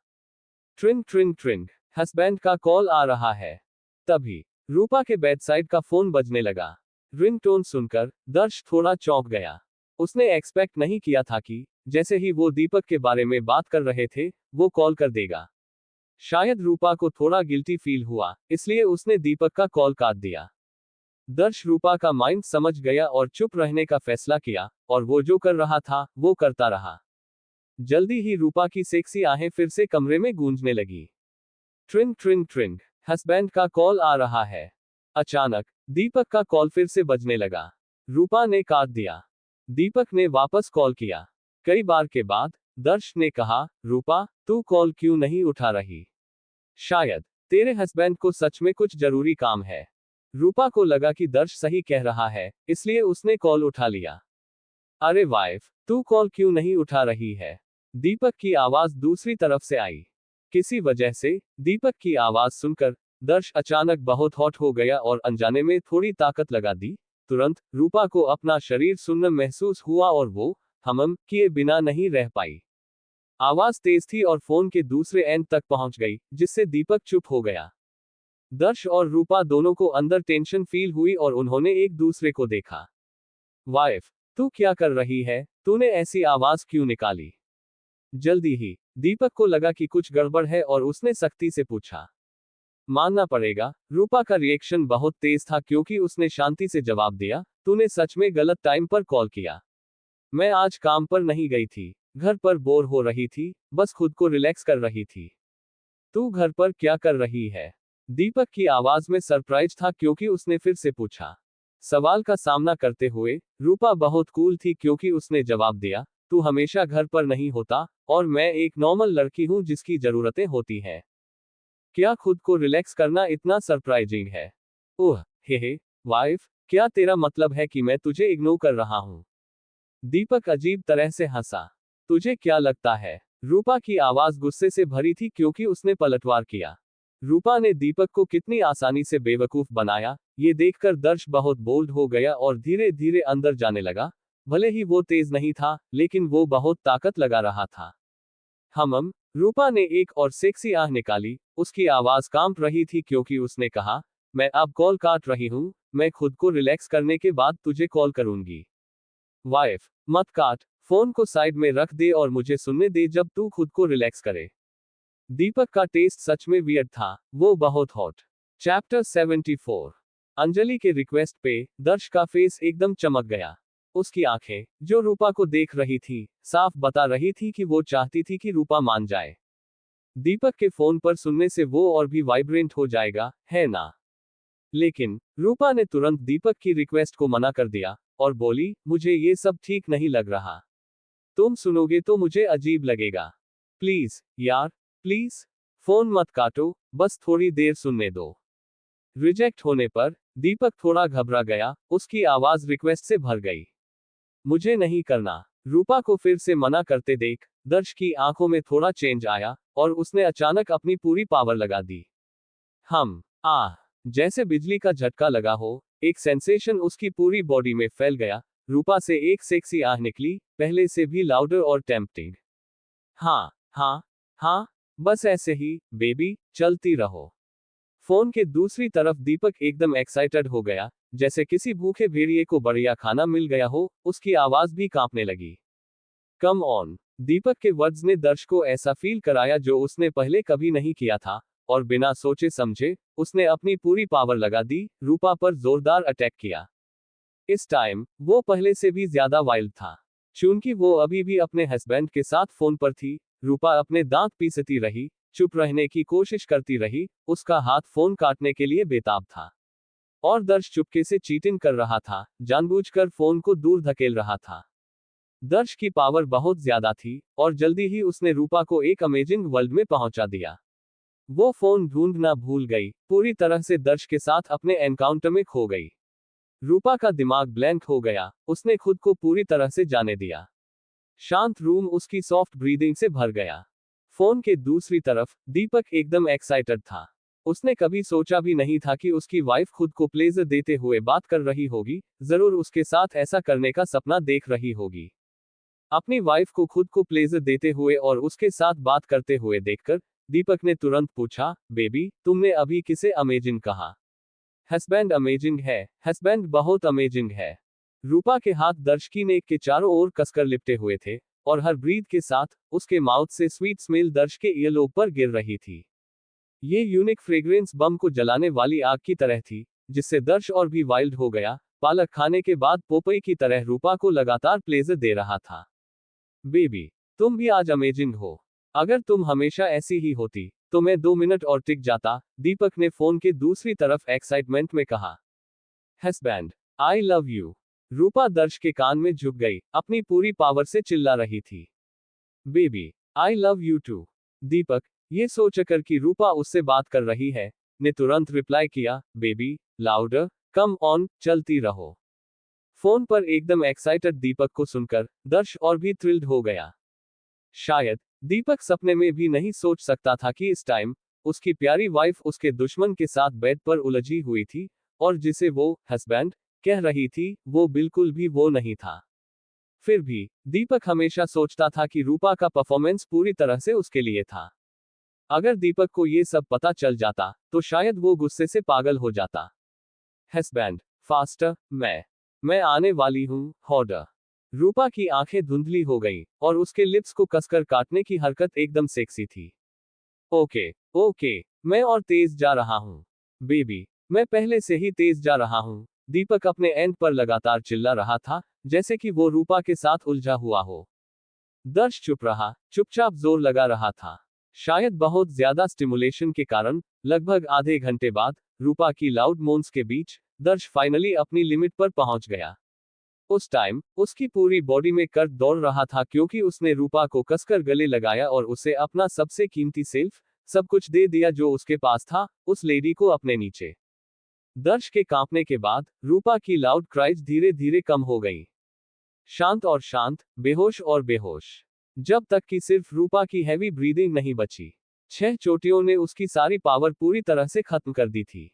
ट्रिंग ट्रिंग ट्रिंग, हस्बैंड का कॉल आ रहा है। तभी, रूपा के बेडसाइड का फोन बजने लगा। रिंगटोन सुनकर, दर्श थोड़ा चौंक गया। उसने एक्सपेक्ट नहीं किया था कि, जैसे ही वो दीपक के बारे में बात कर रहे थे, वो कॉल कर देगा। शायद रूपा को थोड़ा गिल्टी फील हुआ, इसलिए उसने दीपक का कॉल काट दिया। दर्श रूपा का माइंड समझ गया और चुप रहने का फैसला किया, और वो जो कर रहा था, वो करता रहा। जल्दी ही रूपा की सेक्सी आहें फिर से कमरे में गूंजने लगी। ट्रिंग ट्रिंग ट्रिंग, हस्बैंड का कॉल आ रहा है। अचानक, दीपक का कॉल फिर से बजने लगा। रूपा ने काट दिया। दीपक ने वापस कॉल किया। कई बार के बाद, दर्श ने कहा, रूपा, तू कॉल क्यों नहीं उठा रही? शायद, तेरे हस्बैंड को सच में कुछ जरूरी काम है। रूपा को लगा कि दर्श सही कह रहा है, इसलिए उसने कॉल उठा लिया। अरे वाइफ, तू कॉल क्यों नहीं उठा रही है? दीपक की आवाज दूसरी तरफ से आई। किसी वजह से, दीपक की आवाज सुनकर, दर्श अचानक बहुत हॉट हो गया और अनजाने में थोड़ी ताकत लगा दी। तुरंत, रूपा को अपना शरीर सुन्न महसूस हुआ और वो, हमम किए बिना नहीं रह पाई। आवाज तेज थी और फोन के दूसरे एंड तक पहुंच गई, जिससे दीपक चुप हो गया। दर्श और रूपा दोनों को अंदर टेंशन फील हुई और उन्होंने एक दूसरे को देखा। वाइफ, तू क्या कर रही है? तूने ऐसी आवाज क्यों निकाली? जल्दी ही, दीपक को लगा कि कुछ गड़बड़ है और उसने सख्ती से पूछा। मानना पड़ेगा, रूपा का रिएक्शन बहुत तेज था क्योंकि उसने शांति से जवाब दिया, तूने सच में गलत टाइम पर कॉल किया। मैं आज काम पर नहीं गई थी, घर पर बोर हो रही थी, बस खुद को रिलैक्स कर रही थी। तू घर पर क्या कर रही है? दीपक की आवाज में सरप्राइज था क्योंकि उसने फिर से पूछा। सवाल का सामना करते हुए, रूपा बहुत कूल थी क्योंकि उसने जवाब दिया, तू हमेशा घर पर नहीं होता, और मैं एक नॉर्मल लड़की हूं जिसकी जरूरतें होती हैं। क्या खुद को रिलैक्स करना इतना सरप्राइजिंग है? ओह, हे, वाइफ, क्या तेरा मतलब है कि मैं तुझे इग्नोर कर रहा हूं? दीपक अजीब तरह से हंसा। तुझे क्या लगता है? रूपा की आवाज गुस्से से भरी थी क्योंकि उसने पलटवार किया। रूपा ने दीपक को कितनी आसानी से बेवकूफ बनाया, ये देखकर दर्श बहुत बोल्ड हो गया और धीरे धीरे अंदर जाने लगा। भले ही वो तेज नहीं था, लेकिन वो बहुत ताकत लगा रहा था। हमम, रूपा ने एक और सेक्सी आह निकाली, उसकी आवाज कांप रही थी क्योंकि उसने कहा, मैं अब कॉल काट रही हूं, मैं खुद को रिलैक्स करने के बाद तुझे कॉल करूंगी। वाइफ, मत काट, फोन को साइड में रख दे और मुझे सुनने दे जब तू खुद को रिलैक्स करे। दीपक का टेस्ट सच में वियर्ड था, वो बहुत हॉट। चैप्टर 74। अंजलि के रिक्वेस्ट पे, दर्श का फेस एकदम चमक गया। उसकी आंखें, जो रूपा को देख रही थी, साफ बता रही थी कि वो चाहती थी कि रूपा मान जाए। दीपक के फोन पर सुनने से वो और भी वाइब्रेंट हो जाएगा, है ना? लेकिन, रूपा ने तुरंत दीपक की रिक्वेस्ट को मना कर दिया, और बोली, मुझे ये सब ठीक नहीं लग रहा। तुम सुनोगे तो मुझे अजीब लगेगा। प्लीज, यार, प्लीज, फोन मत काटो, बस थोड़ी देर सुनने दो। रिजेक्ट होने पर, दीपक थोड़ा घबरा गया, उसकी आवाज रिक्वेस्ट से भर गई। मुझे नहीं करना। रूपा को फिर से मना करते देख दर्श की आंखों में थोड़ा चेंज आया और उसने अचानक अपनी पूरी पावर लगा दी। जैसे बिजली का झटका लगा हो, एक सेंसेशन उसकी पूरी बॉडी में फैल गया। रूपा से एक सेक्सी आह निकली, पहले से भी लाउडर और टेम्पटिंग। हाँ हाँ हाँ, बस ऐसे ही बेबी, चलती रहो। फोन के दूसरी तरफ दीपक एकदम एक्साइटेड हो गया, जैसे किसी भूखे भेड़िए को बढ़िया खाना मिल गया हो। उसकी आवाज भी कांपने लगी। Come on. दीपक के वर्ड्स ने दर्श को ऐसा फील कराया जो उसने पहले कभी नहीं किया था, और बिना सोचे समझे उसने अपनी पूरी पावर लगा दी, रूपा पर जोरदार अटैक किया। इस टाइम वो पहले से भी ज्यादा वाइल्ड था। चूंकि वो अभी भी अपने हस्बैंड के साथ फोन पर थी, रूपा अपने दांत पीसती रही, चुप रहने की कोशिश करती रही, उसका हाथ फोन काटने के लिए बेताब था। और दर्श चुपके से चीटिंग कर रहा था, जानबूझकर फोन को दूर धकेल रहा था। दर्श की पावर बहुत ज्यादा थी, और जल्दी ही उसने रूपा को एक अमेजिंग वर्ल्ड में पहुंचा दिया। वो फोन ढूंढना भूल गई, पूरी तरह से दर्श के साथ अपने एनकाउंटर में खो गई। रूपा का दिमाग ब्लैंक हो गया, उसने खुद को पूरी तरह से जाने दिया। शांत रूम उसकी सॉफ्ट ब्रीदिंग से भर गया। फोन के दूसरी तरफ दीपक एकदम एक्साइटेड था। उसने कभी सोचा भी नहीं था कि उसकी वाइफ खुद को प्लेजर देते हुए बात कर रही होगी, जरूर उसके साथ ऐसा करने का सपना देख रही होगी। अपनी वाइफ को खुद को प्लेजर देते हुए और उसके साथ बात करते हुए देखकर दीपक ने तुरंत पूछा, बेबी, तुमने अभी किसे अमेजिंग कहा? हस्बैंड अमेजिंग है, हस्बैंड बहुत अमेजिंग है। रूपा के हाथ दर्श की नेक के चारों ओर कसकर लिपटे हुए थे, और हर ब्रीथ के साथ उसके माउथ से स्वीट स्मेल दर्श के ईयरलोब पर गिर रही थी। ये यूनिक फ्रेग्रेंस बम को जलाने वाली आग की तरह थी, जिससे दर्श और भी वाइल्ड हो गया। पालक खाने के बाद पोपई की तरह रूपा को लगातार प्लेजर दे रहा था। बेबी, तुम भी आज अमेजिंग हो। अगर तुम हमेशा ऐसी ही होती तो मैं 2 मिनट और टिक जाता, दीपक ने फोन के दूसरी तरफ एक्साइटमेंट में कहा। Husband, I love you. Rupa Darsh के कान में झुक गई, अपनी पूरी पावर से चिल्ला रही थी। Baby, I love you too. Deepak, ये सोचकर कि रूपा उससे बात कर रही है, ने तुरंत रिप्लाई किया, बेबी, लाउडर, कम ऑन, चलती रहो। फोन पर एकदम एक्साइटेड दीपक को सुनकर दर्श और भी थ्रिल्ड हो गया। शायद दीपक सपने में भी नहीं सोच सकता था कि इस टाइम उसकी प्यारी वाइफ उसके दुश्मन के साथ बेड पर उलझी हुई थी, और जिसे वो हस्बैंड कह रही थी, वो बिल्कुल भी वो नहीं था। फिर भी दीपक हमेशा सोचता था कि रूपा का परफॉर्मेंस पूरी तरह से उसके लिए था। अगर दीपक को ये सब पता चल जाता तो शायद वो गुस्से से पागल हो जाता। हस्बैंड, फास्टर, मैं आने वाली हूँ, हॉर्डर। रूपा की आंखें धुंधली हो गईं, और उसके लिप्स को कसकर काटने की हरकत एकदम सेक्सी थी। ओके ओके, मैं और तेज जा रहा हूँ। बेबी, मैं पहले से ही तेज जा रहा हूँ। दीपक अपने एंड पर लगातार चिल्ला रहा था, जैसे कि वो रूपा के साथ उलझा हुआ हो। दर्श चुप रहा, चुपचाप जोर लगा रहा था। शायद बहुत ज्यादा स्टिमुलेशन के कारण लगभग आधे घंटे बाद रूपा की लाउड मोन्स के बीच दर्श फाइनली अपनी लिमिट पर पहुंच गया। उस टाइम उसकी पूरी बॉडी में कर्क दौड़ रहा था, क्योंकि उसने रूपा को कसकर गले लगाया और उसे अपना सबसे कीमती सेल्फ सब कुछ दे दिया जो उसके पास था, उस लेडी को अपने नीचे। दर्श के कांपने के बाद रूपा की लाउड क्राइज धीरे धीरे कम हो गई। शांत और शांत, बेहोश और बेहोश, जब तक कि सिर्फ रूपा की हैवी ब्रीदिंग नहीं बची। 6 चोटियों ने उसकी सारी पावर पूरी तरह से खत्म कर दी थी।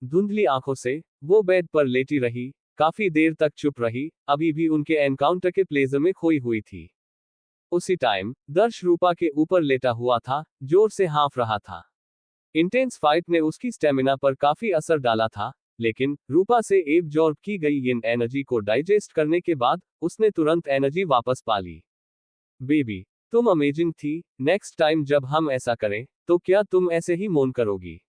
धुंधली आंखों से वो बेड पर लेटी रही, काफी देर तक चुप रही, अभी भी उनके एनकाउंटर के प्लेजर में खोई हुई थी। उसी टाइम दर्श रूपा के ऊपर लेटा हुआ था, जोर से हाँफ रहा था। इंटेंस फाइट ने उसकी स्टेमिना पर काफी असर डाला था, लेकिन रूपा से एब्जॉर्ब की गई इन एनर्जी को डाइजेस्ट करने के बाद उसने तुरंत एनर्जी वापस पा ली। बेबी, तुम अमेजिंग थी। नेक्स्ट टाइम जब हम ऐसा करें तो क्या तुम ऐसे ही मौन करोगी?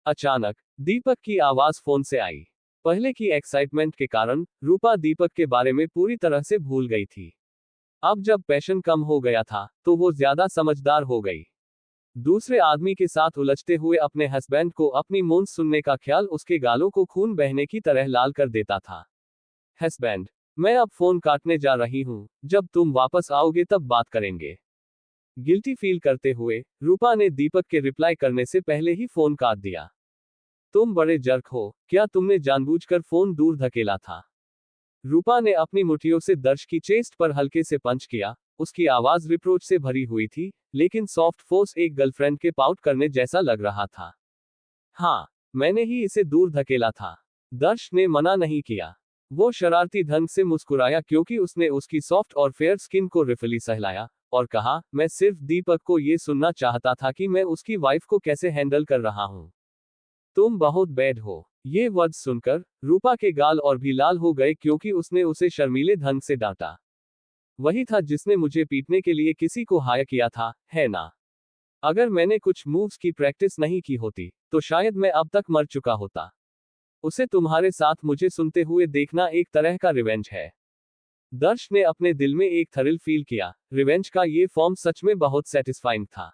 अचानक दीपक की आवाज फोन से आई। पहले की एक्साइटमेंट के कारण रूपा दीपक के बारे में पूरी तरह से भूल गई थी। अब जब पैशन कम हो गया था तो वो ज्यादा समझदार हो गई। दूसरे आदमी के साथ उलझते हुए अपने हस्बैंड को अपनी मोन्स सुनने का ख्याल उसके गालों को खून बहने की तरह लाल कर देता था। हस्बैंड, मैं अब फोन काटने जा रही हूँ, जब तुम वापस आओगे तब बात करेंगे। गिल्टी फील करते हुए रूपा ने दीपक के रिप्लाई करने से पहले ही फोन काट दिया। तुम बड़े जर्क हो, क्या तुमने जानबूझकर फोन दूर धकेला था? रूपा ने अपनी मुट्ठियों से दर्श की चेस्ट पर हल्के से पंच किया। उसकी आवाज रिप्रोच से भरी हुई थी, लेकिन सॉफ्ट फोर्स एक गर्लफ्रेंड के पाउट करने जैसा लग रहा था। हाँ, मैंने ही इसे दूर धकेला था। दर्श ने मना नहीं किया। वो शरारती ढंग से मुस्कुराया क्योंकि उसने उसकी सॉफ्ट और फेयर स्किन को रिफली सहलाया, और कहा, मैं सिर्फ दीपक को ये सुनना चाहता था कि मैं उसकी वाइफ को कैसे हैंडल कर रहा हूँ। तुम बहुत बैड हो। ये वर्ड सुनकर रूपा के गाल और भी लाल हो गए क्योंकि उसने उसे शर्मीले ढंग से डांटा। वही था जिसने मुझे पीटने के लिए किसी को हायर किया था, है ना? अगर मैंने कुछ मूव्स की प्रैक्टिस नहीं की होती, तो शायद मैं अब तक मर चुका होता। उसे तुम्हारे साथ मुझे सुनते हुए देखना एक तरह का रिवेंज है। दर्श ने अपने दिल में एक थ्रिल फील किया। रिवेंज का ये फॉर्म सच में बहुत सेटिस्फाइंग था।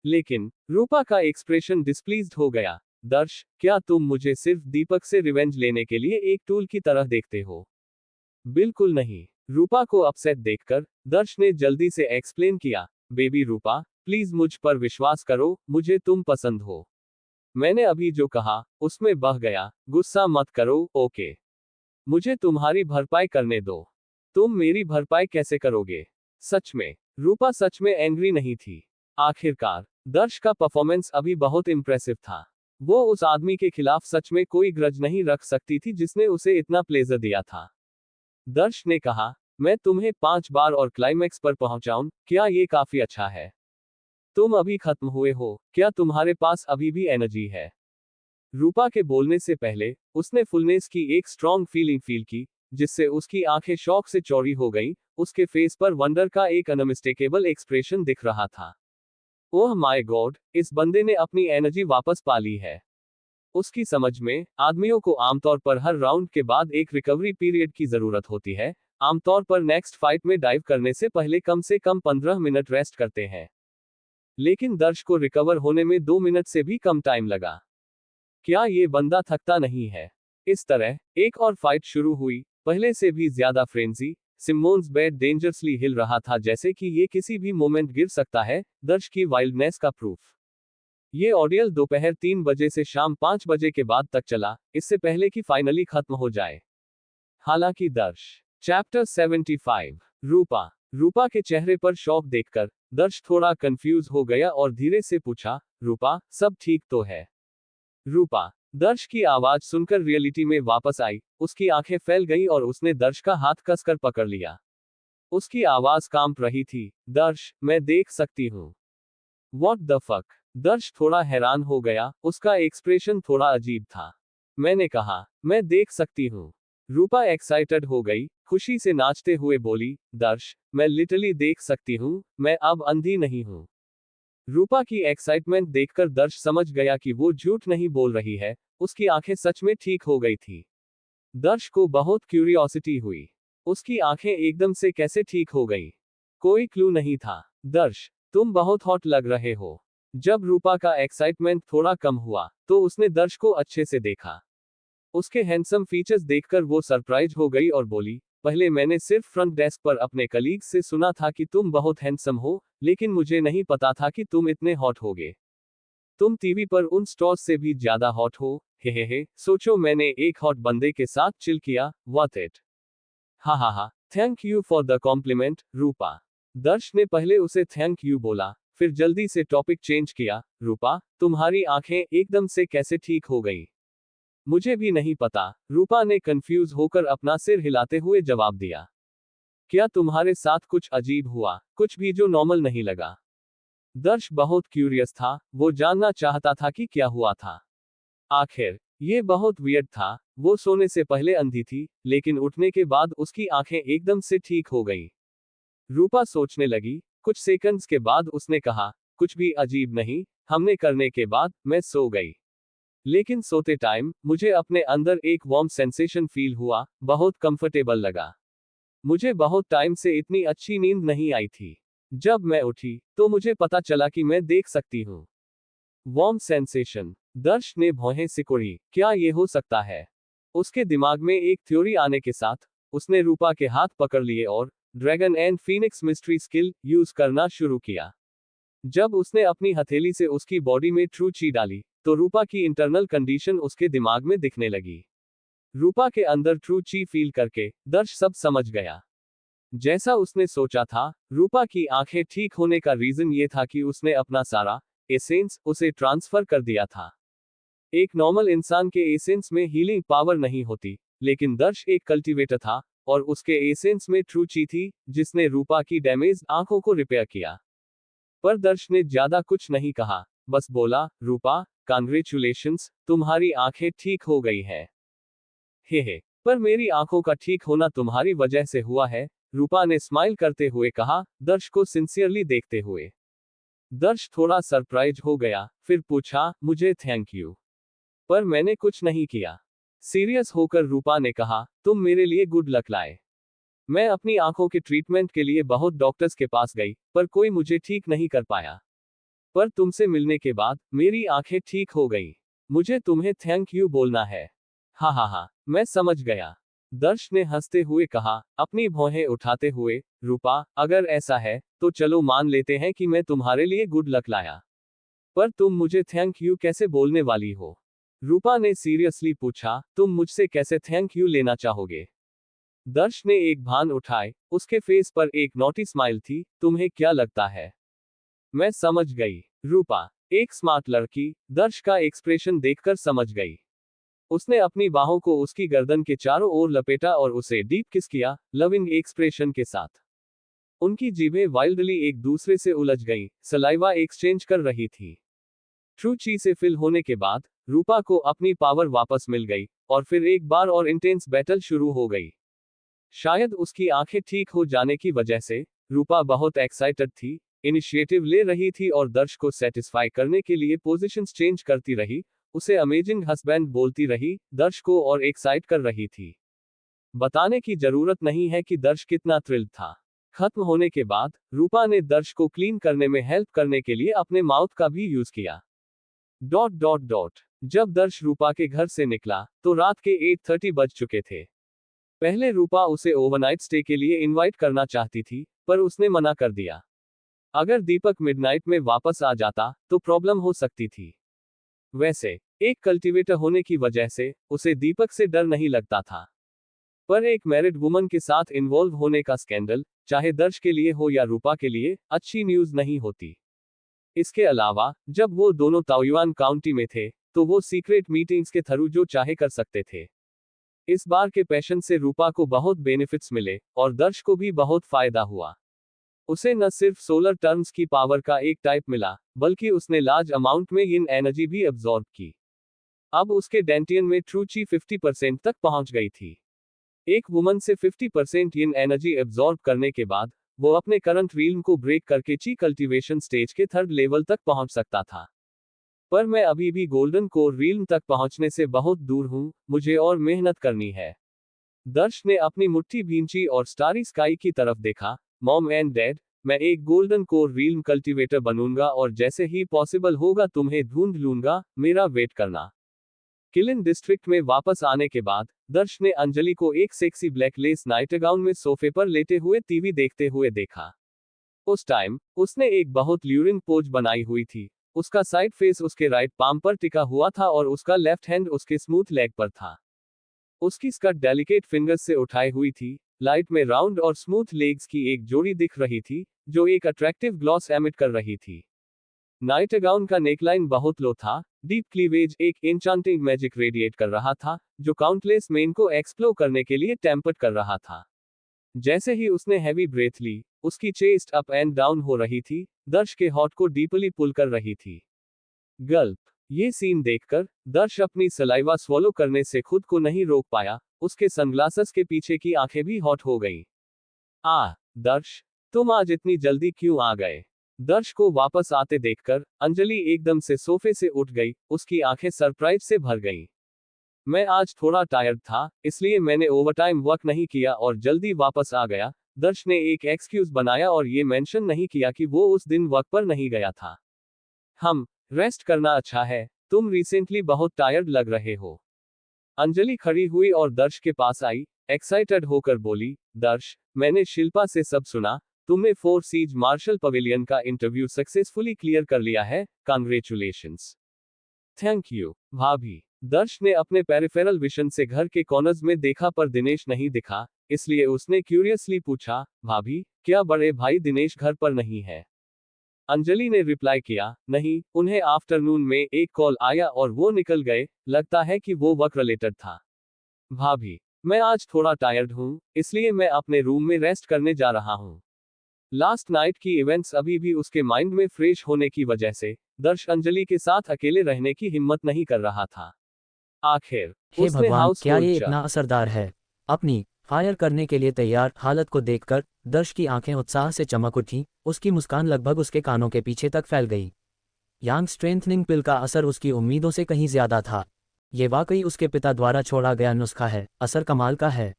लेकिन रूपा का एक्सप्रेशन डिस्प्लीज्ड हो गया। दर्श, क्या तुम मुझे सिर्फ दीपक से रिवेंज लेने के लिए एक टूल की तरह देखते हो? बिल्कुल नहीं। रूपा को अपसेट देखकर दर्श ने जल्दी से एक्सप्लेन किया, बेबी रूपा, प्लीज मुझ पर विश्वास करो, मुझे तुम पसंद हो। मैंने अभी जो कहा उसमें बह गया, गुस्सा मत करो, ओके? मुझे तुम्हारी भरपाई करने दो। तुम मेरी भरपाई कैसे करोगे? सच में, रूपा सच में एंग्री नहीं थी। आखिरकार, दर्श का परफॉर्मेंस अभी बहुत इंप्रेसिव था। वो उस आदमी के खिलाफ सच में कोई ग्रज नहीं रख सकती थी जिसने उसे इतना प्लेजर दिया था। दर्श ने कहा, मैं तुम्हें 5 बार और क्लाइमैक्स पर पहुंचाऊं, क्या ये काफी अच्छा है? तुम अभी खत्म हुए हो, क्या तुम्हारे पास अभी भी एनर्जी है? रूपा के बोलने से पहले उसने फुलनेस की एक स्ट्रॉन्ग फीलिंग फील की, जिससे उसकी आंखें शौक से चौड़ी हो गईं। उसके फेस पर वंडर का एक अनमिस्टेकेबल एक्सप्रेशन दिख रहा था। ओह माय गॉड, इस बंदे ने अपनी एनर्जी वापस पा ली है। उसकी समझ में, आदमियों को आमतौर पर हर राउंड के बाद एक रिकवरी पीरियड की जरूरत होती है। आमतौर पर नेक्स्ट फाइट में डाइव करने से कम 15 मिनट रेस्ट करते हैं। लेकिन दर्श को रिकवर होने में 2 मिनट से भी कम टाइम लगा। क्या ये बंदा थकता नहीं है? इस तरह एक और फाइट शुरू हुई, पहले से भी ज्यादा फ्रेंजी। सिमोन्स बेड डेंजरसली हिल रहा था, जैसे कि ये किसी भी मोमेंट गिर सकता है, दर्श की वाइल्डनेस का प्रूफ। ये ऑडियल दोपहर 3 बजे से शाम 5 बजे के बाद तक चला, इससे पहले कि फाइनली खत्म हो जाए। हालांकि दर्श। चैप्टर 75। रूपा। रूपा के चेहरे पर शॉक देखकर दर्श थोड़ा कंफ्यूज हो गया और धीरे से पूछा, रूपा, सब ठीक तो है? रूपा। दर्श की आवाज सुनकर रियलिटी में वापस आई। उसकी आंखें फैल गईं और उसने दर्श का हाथ कसकर पकड़ लिया। उसकी आवाज कांप रही थी, दर्श, मैं देख सकती हूँ। What the fuck? दर्श थोड़ा हैरान हो गया, उसका एक्सप्रेशन थोड़ा अजीब था। मैंने कहा, मैं देख सकती हूँ। रूपा एक्साइटेड हो गई, खुशी से नाचते हुए बोली, दर्श, मैं लिटरली देख सकती हूँ, मैं अब अंधी नहीं हूँ। रूपा की एक्साइटमेंट देखकर दर्श समझ गया कि वो झूठ नहीं बोल रही है, उसकी आंखें सच में ठीक हो गई थी। दर्श को बहुत क्यूरियोसिटी हुई। उसकी आंखें एकदम से कैसे ठीक हो गई? कोई क्लू नहीं था। दर्श, तुम बहुत हॉट लग रहे हो। जब रूपा का एक्साइटमेंट थोड़ा कम हुआ, तो उसने दर्श को अच्छे से देखा। उसके हैंडसम फीचर्स देखकर वो सरप्राइज हो गई और बोली, पहले मैंने सिर्फ फ्रंट डेस्क पर अपने कलीग से सुना था कि तुम बहुत हैंडसम हो, लेकिन मुझे नहीं पता था कि तुम इतने हॉट होगे। तुम टीवी पर उन स्टॉर्स से भी ज्यादा हॉट हो, हे, सोचो मैंने एक हॉट बंदे के साथ चिल किया, वर्थ इट। हा, thank you for the compliment, Rupa. Darsh ने पहले उसे थैंक यू बोला, फिर जल्दी से टॉपिक चेंज किया, रूपा, तुम्हारी आंखें एकदम से कैसे ठीक हो गई? मुझे भी नहीं पता, रूपा ने कंफ्यूज होकर अपना सिर हिलाते हुए जवाब दिया। क्या तुम्हारे साथ कुछ अजीब हुआ, कुछ भी जो नॉर्मल नहीं लगा? दर्श बहुत क्यूरियस था, वो जानना चाहता था कि क्या हुआ था। आखिर, ये बहुत वियर्ड था। वो सोने से पहले अंधी थी, लेकिन उठने के बाद उसकी आंखें एकदम से ठीक हो गईं। रूपा सोचने लगी, कुछ सेकंड्स के बाद उसने कहा, कुछ भी अजीब नहीं, हमने करने के बाद मैं सो गई। लेकिन सोते टाइम मुझे अपने अंदर एक वार्म सेंसेशन फील हुआ, बहुत कंफर्टेबल लगा। मुझे बहुत टाइम से इतनी अच्छी नींद नहीं आई थी। जब मैं उठी, तो मुझे पता चला कि मैं देख सकती हूँ। Warm sensation. दर्श ने भौहें सिकुड़ी, क्या ये हो सकता है? उसके दिमाग में एक थ्योरी आने के साथ, उसने रूपा के हाथ पकड़ लिए और dragon and Phoenix mystery skill use करना शुरू किया। जब उसने अपनी हथेली से उसकी बॉडी में ट्रू ची डाली, तो रूपा की इंटरनल कंडीशन उसके दिमाग में दिखने लगी। रूपा के अंदर ट्रू ची फील करके दर्श सब समझ गया। जैसा उसने सोचा था, रूपा की आंखें ठीक होने का रीजन ये था कि उसने अपना सारा एसेंस उसे ट्रांसफर कर दिया था। एक नॉर्मल इंसान के एसेंस में हीलिंग पावर नहीं होती, लेकिन दर्श एक कल्टीवेटर था और उसके एसेंस में ट्रू ची थी, जिसने रूपा की डैमेज आंखों को रिपेयर किया। पर दर्श ने ज्यादा कुछ नहीं कहा, बस बोला, रूपा, कांग्रेचुलेशंस, तुम्हारी आंखें ठीक हो गई हैं। हे, पर मेरी आंखों का ठीक होना तुम्हारी वजह से हुआ है, रूपा ने स्माइल करते हुए कहा, दर्श को सिंसियरली देखते हुए। दर्श थोड़ा सरप्राइज हो गया, फिर पूछा, मुझे थैंक यू, पर मैंने कुछ नहीं किया। सीरियस होकर रूपा ने कहा, तुम मेरे लिए गुड लक लाए। मैं अपनी आंखों के ट्रीटमेंट के लिए बहुत डॉक्टर्स के पास गई, पर कोई मुझे ठीक नहीं कर पाया। पर तुमसे मिलने के बाद मेरी आंखें ठीक हो गई। मुझे तुम्हें थैंक यू बोलना है। हा हा हा, मैं समझ गया। दर्श ने हंसते हुए कहा, अपनी भौहें उठाते हुए, रूपा, अगर ऐसा है तो चलो मान लेते हैं कि मैं तुम्हारे लिए गुड लक लाया। पर तुम मुझे थैंक यू कैसे बोलने वाली हो? रूपा ने सीरियसली पूछा, तुम मुझसे कैसे थैंक यू लेना चाहोगे? दर्श ने एक भान उठाए, उसके फेस पर एक नॉटी स्माइल थी, तुम्हें क्या लगता है? मैं समझ गई। रूपा, एक स्मार्ट लड़की, दर्श का एक्सप्रेशन देखकर समझ गई। उसने अपनी बाहों को उसकी गर्दन के चारों ओर लपेटा और उसे डीप किस किया, लविंग एक्सप्रेशन के साथ। उनकी जीभें वाइल्डली एक दूसरे से उलझ गईं, सलाइवा एक्सचेंज कर रही थी। ट्रू ची से फिल होने के बाद रूपा को अपनी पावर वापस मिल गई, और फिर एक बार और इंटेंस बैटल शुरू हो गई। शायद उसकी आंखें ठीक हो जाने की वजह से रूपा बहुत एक्साइटेड थी, इनिशिएटिव ले रही थी और दर्श को सेटिस्फाई करने के लिए पोजीशंस चेंज करती रही, उसे अमेजिंग हस्बैंड बोलती रही, दर्श को और एक्साइट कर रही थी। बताने की जरूरत नहीं है कि दर्श कितना थ्रिल्ड था। खत्म होने के बाद रूपा ने दर्श को क्लीन करने में हेल्प करने के लिए अपने माउथ का भी यूज किया। डॉट डॉट डॉट जब दर्श रूपा के घर से निकला तो रात के 8:30 बज चुके थे। पहले रूपा उसे ओवरनाइट स्टे के लिए इनवाइट करना चाहती थी, पर उसने मना कर दिया। अगर दीपक मिडनाइट में वापस आ जाता तो प्रॉब्लम हो सकती थी। वैसे एक कल्टीवेटर होने की वजह से उसे दीपक से डर नहीं लगता था, पर एक मैरिड वुमन के साथ इन्वॉल्व होने का स्कैंडल, चाहे दर्श के लिए हो या रूपा के लिए, अच्छी न्यूज नहीं होती। इसके अलावा जब वो दोनों ताओयुआन काउंटी में थे तो वो सीक्रेट मीटिंग्स के थ्रू जो चाहे कर सकते थे। इस बार के पैशन से रूपा को बहुत बेनिफिट्स मिले और दर्श को भी बहुत फायदा हुआ। उसे न सिर्फ सोलर टर्म्स की पावर का एक टाइप मिला, बल्कि उसने लार्ज अमाउंट में यिन एनर्जी भी अब्सॉर्ब की। अब उसके डेंटियन में ट्रू ची 50% तक पहुंच गई थी। एक वुमन से 50% यिन एनर्जी एब्सॉर्ब करने के बाद वो अपने करंट रील्म को ब्रेक करके ची कल्टीवेशन स्टेज के थर्ड लेवल तक पहुंच सकता था। पर मैं अभी भी गोल्डन कोर रील्म तक पहुंचने से बहुत दूर हूं, मुझे और मेहनत करनी है। दर्श ने अपनी मुट्ठी भींची और स्टारी स्काई की तरफ देखा। मॉम एंड डैड, मैं एक गोल्डन कोर रील्म कल्टीवेटर बनूंगा और जैसे ही पॉसिबल होगा तुम्हें ढूंढ लूंगा, मेरा वेट करना। किलिन डिस्ट्रिक्ट में वापस आने के बाद दर्श ने अंजलि को एक सेक्सी ब्लैक लेस नाइटगाउन में सोफे पर लेटे हुए टीवी देखते हुए देखा। उस टाइम उसने एक बहुत ल्यूरिंग पोज बनाई हुई थी। उसका साइड फेस उसके राइट पाम पर टिका हुआ था और उसका लेफ्ट हैंड उसके स्मूथ लेग पर था। उसकी स्कर्ट डेलिकेट फिंगर्स से उठाई हुई थी। लाइट में राउंड और स्मूथ लेग्स की एक जोड़ी दिख रही थी, जो एक अट्रैक्टिव ग्लॉस एमिट कर रही थी। नाइटगाउन का नेकलाइन बहुत लो था। डीप क्लीवेज एक एन्चांटिंग मैजिक रेडिएट कर रहा था, जो काउंटलेस मेन को एक्सप्लोर करने के लिए टेम्पर्ड कर रहा था। जैसे ही उसने हैवी ब्रेथ ली, उसकी चेस्ट अप एंड डाउन हो रही थी, दर्श के हॉट को डीपली पुल कर रही थी। गल्प। ये सीन देखकर दर्श अपनी सलाइवा स्वॉलो करने से खुद को नहीं रोक पाया, उसके सनग्लासेस के पीछे की आंखें भी हॉट हो गईं। दर्श, तुम आज इतनी जल्दी क्यों आ गए? दर्श को वापस आते देखकर अंजलि एकदम से सोफे से उठ गई, उसकी आंखें सरप्राइज से भर गईं। मैं आज थोड़ा टायर्ड था, इसलिए मैंने ओवरटाइम वर्क नहीं किया और जल्दी वापस आ गया। दर्श ने एक एक्सक्यूज बनाया और ये मेंशन नहीं किया कि वो उस दिन वर्क पर नहीं गया था। रेस्ट करना अच्छा है, तुम रिसेंटली बहुत टायर्ड लग रहे हो। अंजलि खड़ी हुई और दर्श के पास आई, एक्साइटेड होकर बोली, दर्श, मैंने शिल्पा से सब सुना, तुमने 4 सीज मार्शल पवेलियन का इंटरव्यू सक्सेसफुली क्लियर कर लिया है, कांग्रेचुलेशंस। थैंक यू भाभी। दर्श ने अपने पेरिफेरल विजन से घर के कॉर्नर्स में देखा पर दिनेश नहीं दिखा, इसलिए उसने क्यूरियसली पूछा, भाभी, क्या बड़े भाई दिनेश घर पर नहीं है? अंजलि ने रिप्लाई किया, नहीं, उन्हें आफ्टरनून में एक कॉल आया और वो निकल गए, लगता है कि वो वर्क रिलेटेड था। भाभी, मैं आज थोड़ा टायर्ड हूँ, इसलिए मैं अपने रूम में रेस्ट करने जा रहा हूँ। लास्ट नाइट की इवेंट्स अभी भी उसके माइंड में फ्रेश होने की वजह से दर्श अंजलि के साथ अकेले रहने की हिम्मत नहीं कर रहा था। आखिर हे उसने भगवान, हाउस क्या कॉल ये किया। इतना असरदार है? अपनी फायर करने के लिए तैयार हालत को देखकर दर्श की आंखें उत्साह से चमक उठी, उसकी मुस्कान लगभग उसके कानों के पीछे तक फैल गई। यांग स्ट्रेंथनिंग पिल का असर उसकी उम्मीदों से कहीं ज्यादा था। ये वाकई उसके पिता द्वारा छोड़ा गया नुस्खा है, असर कमाल का है।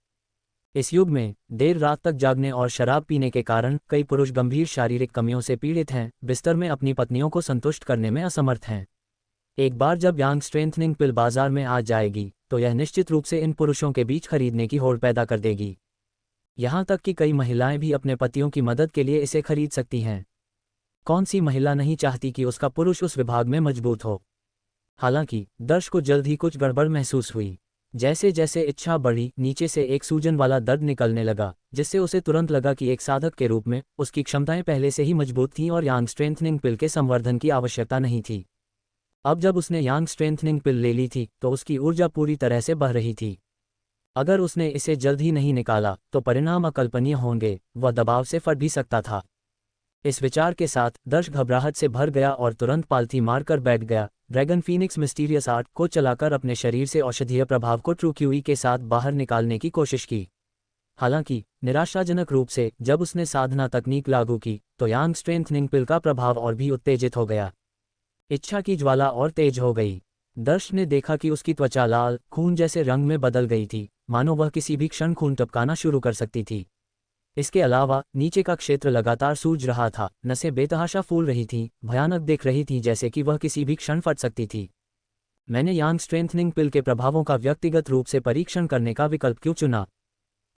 इस युग में देर रात तक जागने और शराब पीने के कारण कई पुरुष गंभीर शारीरिक कमियों से पीड़ित हैं, बिस्तर में अपनी पत्नियों को संतुष्ट करने में असमर्थ हैं। एक बार जब यांग स्ट्रेंथनिंग पिल बाजार में आ जाएगी तो यह निश्चित रूप से इन पुरुषों के बीच खरीदने की होड़ पैदा कर देगी। यहाँ तक कि कई महिलाएं भी अपने पतियों की मदद के लिए इसे खरीद सकती हैं। कौन सी महिला नहीं चाहती कि उसका पुरुष उस विभाग में मजबूत हो? हालांकि दर्श को जल्द ही कुछ गड़बड़ महसूस हुई। जैसे जैसे इच्छा बढ़ी, नीचे से एक सूजन वाला दर्द निकलने लगा, जिससे उसे तुरंत लगा कि एक साधक के रूप में उसकी क्षमताएं पहले से ही मजबूत थीं और यांग स्ट्रेंथनिंग पिल के संवर्धन की आवश्यकता नहीं थी। अब जब उसने यांग स्ट्रेंथनिंग पिल ले ली थी तो उसकी ऊर्जा पूरी तरह से बह रही थी। अगर उसने इसे जल्द ही नहीं निकाला तो परिणाम अकल्पनीय होंगे, वह दबाव से फट भी सकता था। इस विचार के साथ दर्श घबराहट से भर गया और तुरंत पालथी मारकर बैठ गया। ड्रैगन फीनिक्स मिस्टीरियस आर्ट को चलाकर अपने शरीर से औषधीय प्रभाव को ट्रूक्यूई के साथ बाहर निकालने की कोशिश की। हालांकि निराशाजनक रूप से जब उसने साधना तकनीक लागू की तो यांग स्ट्रेंथनिंग पिल का प्रभाव और भी उत्तेजित हो गया। इच्छा की ज्वाला और तेज हो गई। दर्श ने देखा कि उसकी त्वचा लाल खून जैसे रंग में बदल गई थी, मानो वह किसी भी क्षण खून टपकाना शुरू कर सकती थी। इसके अलावा नीचे का क्षेत्र लगातार सूज रहा था, नसें बेतहाशा फूल रही थीं, भयानक दिख रही थीं, जैसे कि वह किसी भी क्षण फट सकती थी। मैंने यांग स्ट्रेंथनिंग पिल के प्रभावों का व्यक्तिगत रूप से परीक्षण करने का विकल्प क्यों चुना?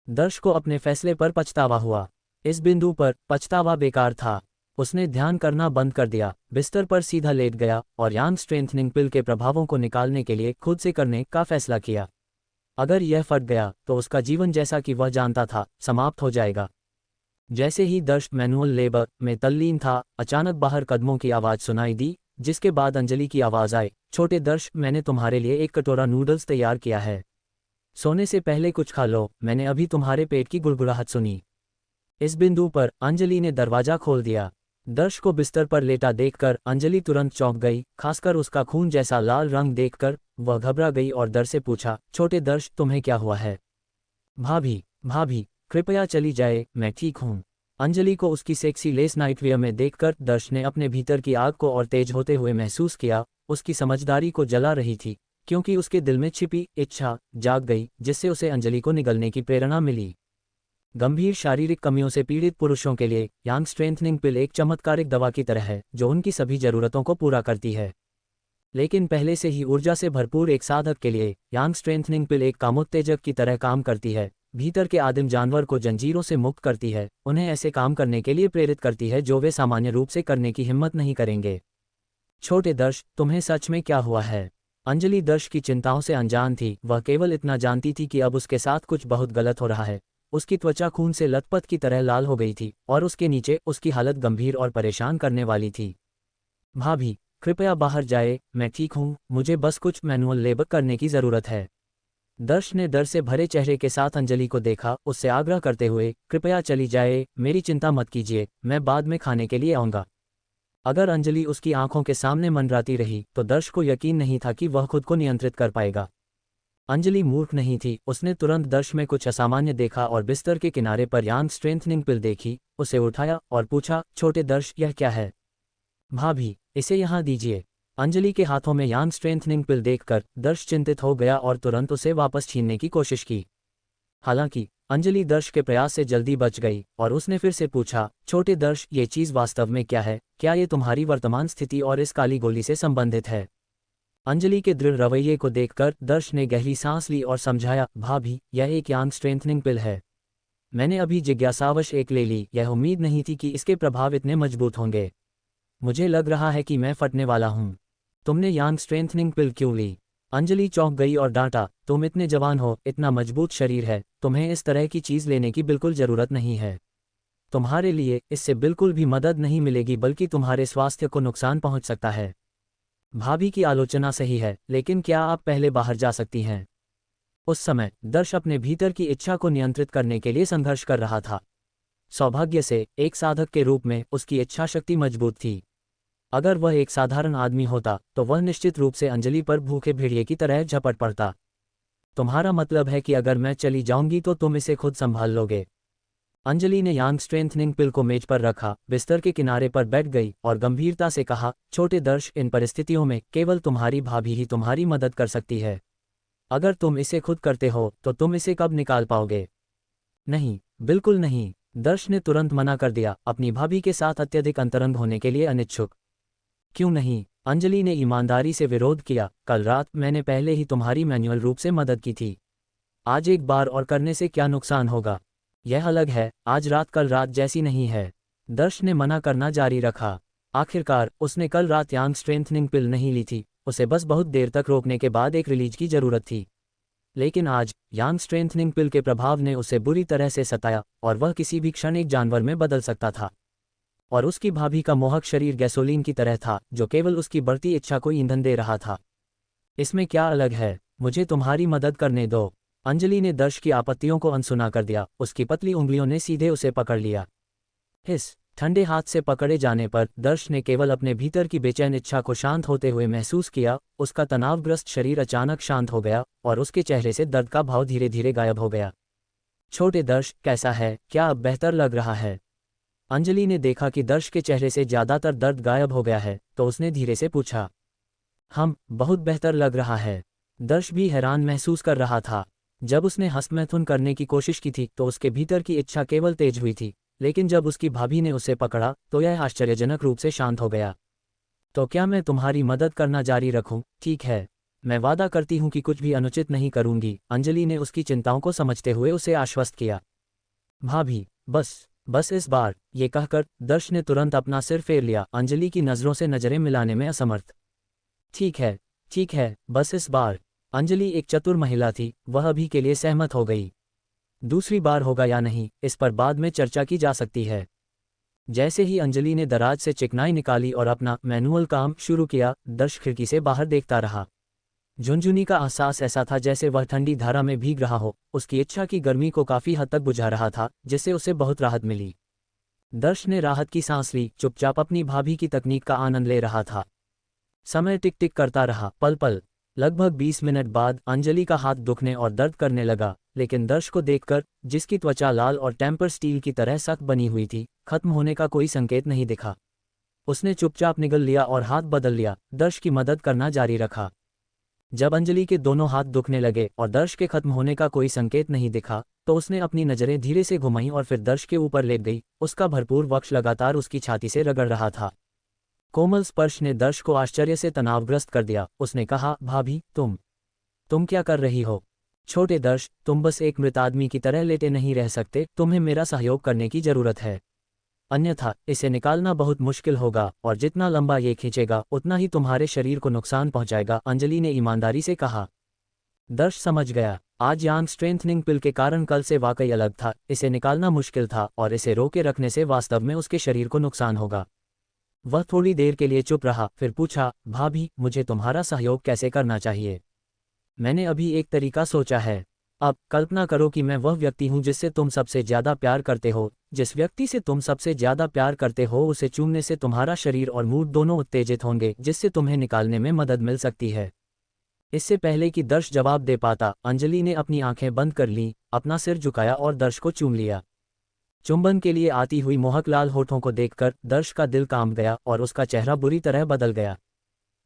दर्श को अपने फैसले पर पछतावा हुआ। इस बिंदु पर पछतावा बेकार था। उसने ध्यान करना बंद कर दिया, बिस्तर पर सीधा लेट गया और यांग स्ट्रेंथनिंग पिल के प्रभावों को निकालने के लिए खुद से करने का फैसला किया। अगर यह फट गया तो उसका जीवन जैसा कि वह जानता था समाप्त हो जाएगा। जैसे ही दर्श मैनुअल लेबर में तल्लीन था, अचानक बाहर कदमों की आवाज़ सुनाई दी, जिसके बाद अंजलि की आवाज़ आई, छोटे दर्श, मैंने तुम्हारे लिए एक कटोरा नूडल्स तैयार किया है। सोने से पहले कुछ खा लो, मैंने अभी तुम्हारे पेट की गुड़गुड़ाहट सुनी। इस बिंदु पर अंजलि ने दरवाजा खोल दिया। दर्श को बिस्तर पर लेटा देखकर अंजलि तुरंत चौंक गई, खासकर उसका खून जैसा लाल रंग देखकर वह घबरा गई और दर्श से पूछा, छोटे दर्श, तुम्हें क्या हुआ है? भाभी, भाभी, कृपया चली जाए, मैं ठीक हूँ। अंजलि को उसकी सेक्सी लेस नाइटवियर में देखकर दर्श ने अपने भीतर की आग को और तेज होते हुए महसूस किया। उसकी समझदारी को जला रही थी, क्योंकि उसके दिल में छिपी इच्छा जाग गई, जिससे उसे अंजलि को निगलने की प्रेरणा मिली। गंभीर शारीरिक कमियों से पीड़ित पुरुषों के लिए यांग स्ट्रेंथनिंग पिल एक चमत्कारिक दवा की तरह है, जो उनकी सभी जरूरतों को पूरा करती है। लेकिन पहले से ही ऊर्जा से भरपूर एक साधक के लिए यांग स्ट्रेंथनिंग पिल एक कामोत्तेजक की तरह काम करती है। भीतर के आदिम जानवर को जंजीरों से मुक्त करती है, उन्हें ऐसे काम करने के लिए प्रेरित करती है जो वे सामान्य रूप से करने की हिम्मत नहीं करेंगे। छोटे दर्श, तुम्हें सच में क्या हुआ है? अंजलि दर्श की चिंताओं से अनजान थी, वह केवल इतना जानती थी कि अब उसके साथ कुछ बहुत गलत हो रहा है। उसकी त्वचा खून से लथपथ की तरह लाल हो गई थी और उसके नीचे उसकी हालत गंभीर और परेशान करने वाली थी। भाभी, कृपया बाहर जाए, मैं ठीक हूँ, मुझे बस कुछ मैनुअल लेबर करने की ज़रूरत है। दर्श ने डर से भरे चेहरे के साथ अंजलि को देखा, उससे आग्रह करते हुए, कृपया चली जाए, मेरी चिंता मत कीजिए, मैं बाद में खाने के लिए आऊँगा। अगर अंजलि उसकी आंखों के सामने मंडराती रही तो दर्श को यकीन नहीं था कि वह खुद को नियंत्रित कर पाएगा। अंजलि मूर्ख नहीं थी, उसने तुरंत दर्श में कुछ असामान्य देखा और बिस्तर के किनारे पर यांग स्ट्रेंथनिंग पिल देखी, उसे उठाया और पूछा, छोटे दर्श, यह क्या है? भाभी, इसे यहाँ दीजिए। अंजलि के हाथों में यांग स्ट्रेंथनिंग पिल देखकर दर्श चिंतित हो गया और तुरंत उसे वापस छीनने की कोशिश की। हालांकि अंजलि दर्श के प्रयास से जल्दी बच गई और उसने फिर से पूछा, छोटे दर्श, ये चीज़ वास्तव में क्या है? क्या ये तुम्हारी वर्तमान स्थिति और इस काली गोली से संबंधित है? अंजलि के दृढ़ रवैये को देखकर दर्श ने गहरी सांस ली और समझाया, भाभी, यह एक यांग स्ट्रेंथनिंग पिल है। मैंने अभी जिज्ञासावश एक ले ली, यह उम्मीद नहीं थी कि इसके प्रभाव इतने मजबूत होंगे। मुझे लग रहा है कि मैं फटने वाला हूँ। तुमने यांग स्ट्रेंथनिंग पिल क्यों ली? अंजलि चौंक गई और डांटा, तुम इतने जवान हो, इतना मजबूत शरीर है, तुम्हें इस तरह की चीज़ लेने की बिल्कुल ज़रूरत नहीं है। तुम्हारे लिए इससे बिल्कुल भी मदद नहीं मिलेगी, बल्कि तुम्हारे स्वास्थ्य को नुकसान पहुंच सकता है। भाभी की आलोचना सही है, लेकिन क्या आप पहले बाहर जा सकती हैं? उस समय दर्श अपने भीतर की इच्छा को नियंत्रित करने के लिए संघर्ष कर रहा था। सौभाग्य से एक साधक के रूप में उसकी इच्छा शक्ति मजबूत थी। अगर वह एक साधारण आदमी होता तो वह निश्चित रूप से अंजलि पर भूखे भेड़िए की तरह झपट पड़ता। तुम्हारा मतलब है कि अगर मैं चली जाऊंगी तो तुम इसे खुद संभाल लोगे? अंजलि ने यांग स्ट्रेंथनिंग पिल को मेज पर रखा, बिस्तर के किनारे पर बैठ गई और गंभीरता से कहा, छोटे दर्श, इन परिस्थितियों में केवल तुम्हारी भाभी ही तुम्हारी मदद कर सकती है। अगर तुम इसे खुद करते हो तो तुम इसे कब निकाल पाओगे? नहीं, बिल्कुल नहीं। दर्श ने तुरंत मना कर दिया, अपनी भाभी के साथ अत्यधिक अंतरंग होने के लिए अनिच्छुक। क्यों नहीं? अंजलि ने ईमानदारी से विरोध किया, कल रात मैंने पहले ही तुम्हारी मैन्युअल रूप से मदद की थी। आज एक बार और करने से क्या नुकसान होगा? यह अलग है, आज रात कल रात जैसी नहीं है। दर्श ने मना करना जारी रखा। आखिरकार उसने कल रात यांग स्ट्रेंथनिंग पिल नहीं ली थी, उसे बस बहुत देर तक रोकने के बाद एक रिलीज की जरूरत थी। लेकिन आज यांग स्ट्रेंथनिंग पिल के प्रभाव ने उसे बुरी तरह से सताया और वह किसी भी क्षण एक जानवर में बदल सकता था। और उसकी भाभी का मोहक शरीर गैसोलीन की तरह था, जो केवल उसकी बढ़ती इच्छा को ईंधन दे रहा था। इसमें क्या अलग है? मुझे तुम्हारी मदद करने दो। अंजलि ने दर्श की आपत्तियों को अनसुना कर दिया, उसकी पतली उंगलियों ने सीधे उसे पकड़ लिया। हिस ठंडे हाथ से पकड़े जाने पर दर्श ने केवल अपने भीतर की बेचैन इच्छा को शांत होते हुए महसूस किया। उसका तनावग्रस्त शरीर अचानक शांत हो गया और उसके चेहरे से दर्द का भाव धीरे धीरे गायब हो गया। छोटे दर्श, कैसा है? क्या अब बेहतर लग रहा है? अंजलि ने देखा कि दर्श के चेहरे से ज्यादातर दर्द गायब हो गया है, तो उसने धीरे से पूछा। बहुत बेहतर लग रहा है। दर्श भी हैरान महसूस कर रहा था। जब उसने हस्तमैथुन करने की कोशिश की थी तो उसके भीतर की इच्छा केवल तेज हुई थी, लेकिन जब उसकी भाभी ने उसे पकड़ा तो यह आश्चर्यजनक रूप से शांत हो गया। तो क्या मैं तुम्हारी मदद करना जारी रखूं? ठीक है, मैं वादा करती हूं कि कुछ भी अनुचित नहीं करूंगी। अंजलि ने उसकी चिंताओं को समझते हुए उसे आश्वस्त किया। भाभी, बस इस बार, ये कहकर दर्श ने तुरंत अपना सिर फेर लिया, अंजलि की नज़रों से नज़रें मिलाने में असमर्थ। ठीक है, बस इस बार। अंजलि एक चतुर महिला थी, वह अभी के लिए सहमत हो गई। दूसरी बार होगा या नहीं, इस पर बाद में चर्चा की जा सकती है। जैसे ही अंजलि ने दराज से चिकनाई निकाली और अपना मैनुअल काम शुरू किया, दर्श खिड़की से बाहर देखता रहा। झुनझुनी का एहसास ऐसा था जैसे वह ठंडी धारा में भीग रहा हो, उसकी इच्छा की गर्मी को काफी हद तक बुझा रहा था, जिससे उसे बहुत राहत मिली। दर्श ने राहत की सांस ली, चुपचाप अपनी भाभी की तकनीक का आनंद ले रहा था। समय टिक टिक करता रहा, पल पल। लगभग 20 मिनट बाद अंजलि का हाथ दुखने और दर्द करने लगा, लेकिन दर्श को देखकर, जिसकी त्वचा लाल और टेम्पर स्टील की तरह सख्त बनी हुई थी, खत्म होने का कोई संकेत नहीं दिखा। उसने चुपचाप निगल लिया और हाथ बदल लिया, दर्श की मदद करना जारी रखा। जब अंजलि के दोनों हाथ दुखने लगे और दर्श के खत्म होने का कोई संकेत नहीं दिखा, तो उसने अपनी नज़रें धीरे से घुमाईं और फिर दर्श के ऊपर लेट गई। उसका भरपूर वक्ष लगातार उसकी छाती से रगड़ रहा था। कोमल स्पर्श ने दर्श को आश्चर्य से तनावग्रस्त कर दिया। उसने कहा, भाभी, तुम क्या कर रही हो? छोटे दर्श, तुम बस एक मृत आदमी की तरह लेटे नहीं रह सकते, तुम्हें मेरा सहयोग करने की जरूरत है। अन्यथा इसे निकालना बहुत मुश्किल होगा और जितना लंबा ये खींचेगा उतना ही तुम्हारे शरीर को नुकसान पहुंचाएगा, अंजलि ने ईमानदारी से कहा। दर्श समझ गया, आज यांग स्ट्रेंथनिंग पिल के कारण कल से वाकई अलग था। इसे निकालना मुश्किल था और इसे रोके रखने से वास्तव में उसके शरीर को नुकसान होगा। वह थोड़ी देर के लिए चुप रहा, फिर पूछा, भाभी, मुझे तुम्हारा सहयोग कैसे करना चाहिए? मैंने अभी एक तरीका सोचा है। अब कल्पना करो कि मैं वह व्यक्ति हूं जिससे तुम सबसे ज्यादा प्यार करते हो। जिस व्यक्ति से तुम सबसे ज्यादा प्यार करते हो उसे चूमने से तुम्हारा शरीर और मूड दोनों उत्तेजित होंगे, जिससे तुम्हें निकालने में मदद मिल सकती है। इससे पहले कि दर्श जवाब दे पाता, अंजलि ने अपनी आंखें बंद कर लीं, अपना सिर झुकाया और दर्श को चूम लिया। चुंबन के लिए आती हुई मोहक लाल होठों को देखकर दर्श का दिल कांप गया और उसका चेहरा बुरी तरह बदल गया।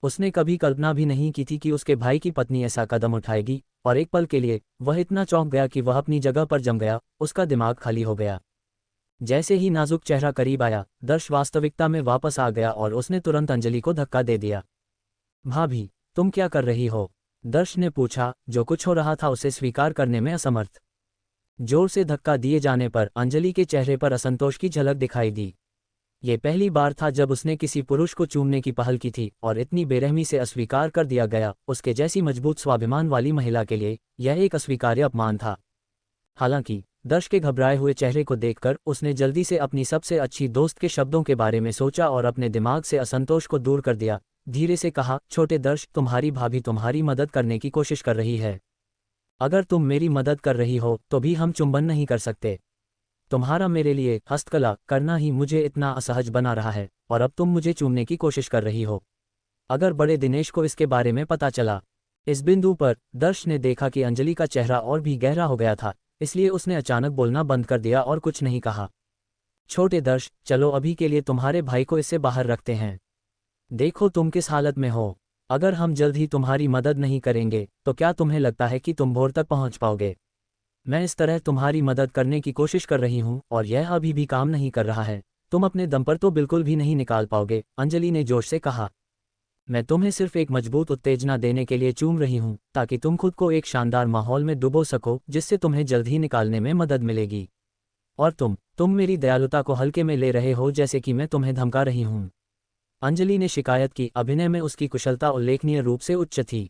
उसने कभी कल्पना भी नहीं की थी कि उसके भाई की पत्नी ऐसा कदम उठाएगी, और एक पल के लिए वह इतना चौंक गया कि वह अपनी जगह पर जम गया। उसका दिमाग खाली हो गया। जैसे ही नाजुक चेहरा करीब आया, दर्श वास्तविकता में वापस आ गया और उसने तुरंत अंजलि को धक्का दे दिया। भाभी, तुम क्या कर रही हो? दर्श ने पूछा, जो कुछ हो रहा था उसे स्वीकार करने में असमर्थ। जोर से धक्का दिए जाने पर अंजलि के चेहरे पर असंतोष की झलक दिखाई दी। ये पहली बार था जब उसने किसी पुरुष को चूमने की पहल की थी और इतनी बेरहमी से अस्वीकार कर दिया गया। उसके जैसी मजबूत स्वाभिमान वाली महिला के लिए यह एक अस्वीकार्य अपमान था। हालांकि दर्श के घबराए हुए चेहरे को देखकर उसने जल्दी से अपनी सबसे अच्छी दोस्त के शब्दों के बारे में सोचा और अपने दिमाग से असंतोष को दूर कर दिया। धीरे से कहा, छोटे दर्श, तुम्हारी भाभी तुम्हारी मदद करने की कोशिश कर रही है। अगर तुम मेरी मदद कर रही हो तो भी हम चुंबन नहीं कर सकते। तुम्हारा मेरे लिए हस्तकला करना ही मुझे इतना असहज बना रहा है और अब तुम मुझे चूमने की कोशिश कर रही हो। अगर बड़े दिनेश को इसके बारे में पता चला। इस बिंदु पर दर्श ने देखा कि अंजलि का चेहरा और भी गहरा हो गया था, इसलिए उसने अचानक बोलना बंद कर दिया और कुछ नहीं कहा। छोटे दर्श, चलो अभी के लिए तुम्हारे भाई को इससे बाहर रखते हैं। देखो तुम किस हालत में हो। अगर हम जल्द ही तुम्हारी मदद नहीं करेंगे तो क्या तुम्हें लगता है कि तुम भोर तक पहुंच पाओगे? मैं इस तरह तुम्हारी मदद करने की कोशिश कर रही हूं और यह अभी भी काम नहीं कर रहा है। तुम अपने दम पर तो बिल्कुल भी नहीं निकाल पाओगे, अंजलि ने जोश से कहा। मैं तुम्हें सिर्फ एक मजबूत उत्तेजना देने के लिए चूम रही हूं ताकि तुम खुद को एक शानदार माहौल में डुबो सको जिससे तुम्हें जल्द ही निकालने में मदद मिलेगी। और तुम मेरी दयालुता को हल्के में ले रहे हो, जैसे कि मैं तुम्हें धमका रही हूं। अंजलि ने शिकायत की। अभिनय में उसकी कुशलता उल्लेखनीय रूप से उच्च थी।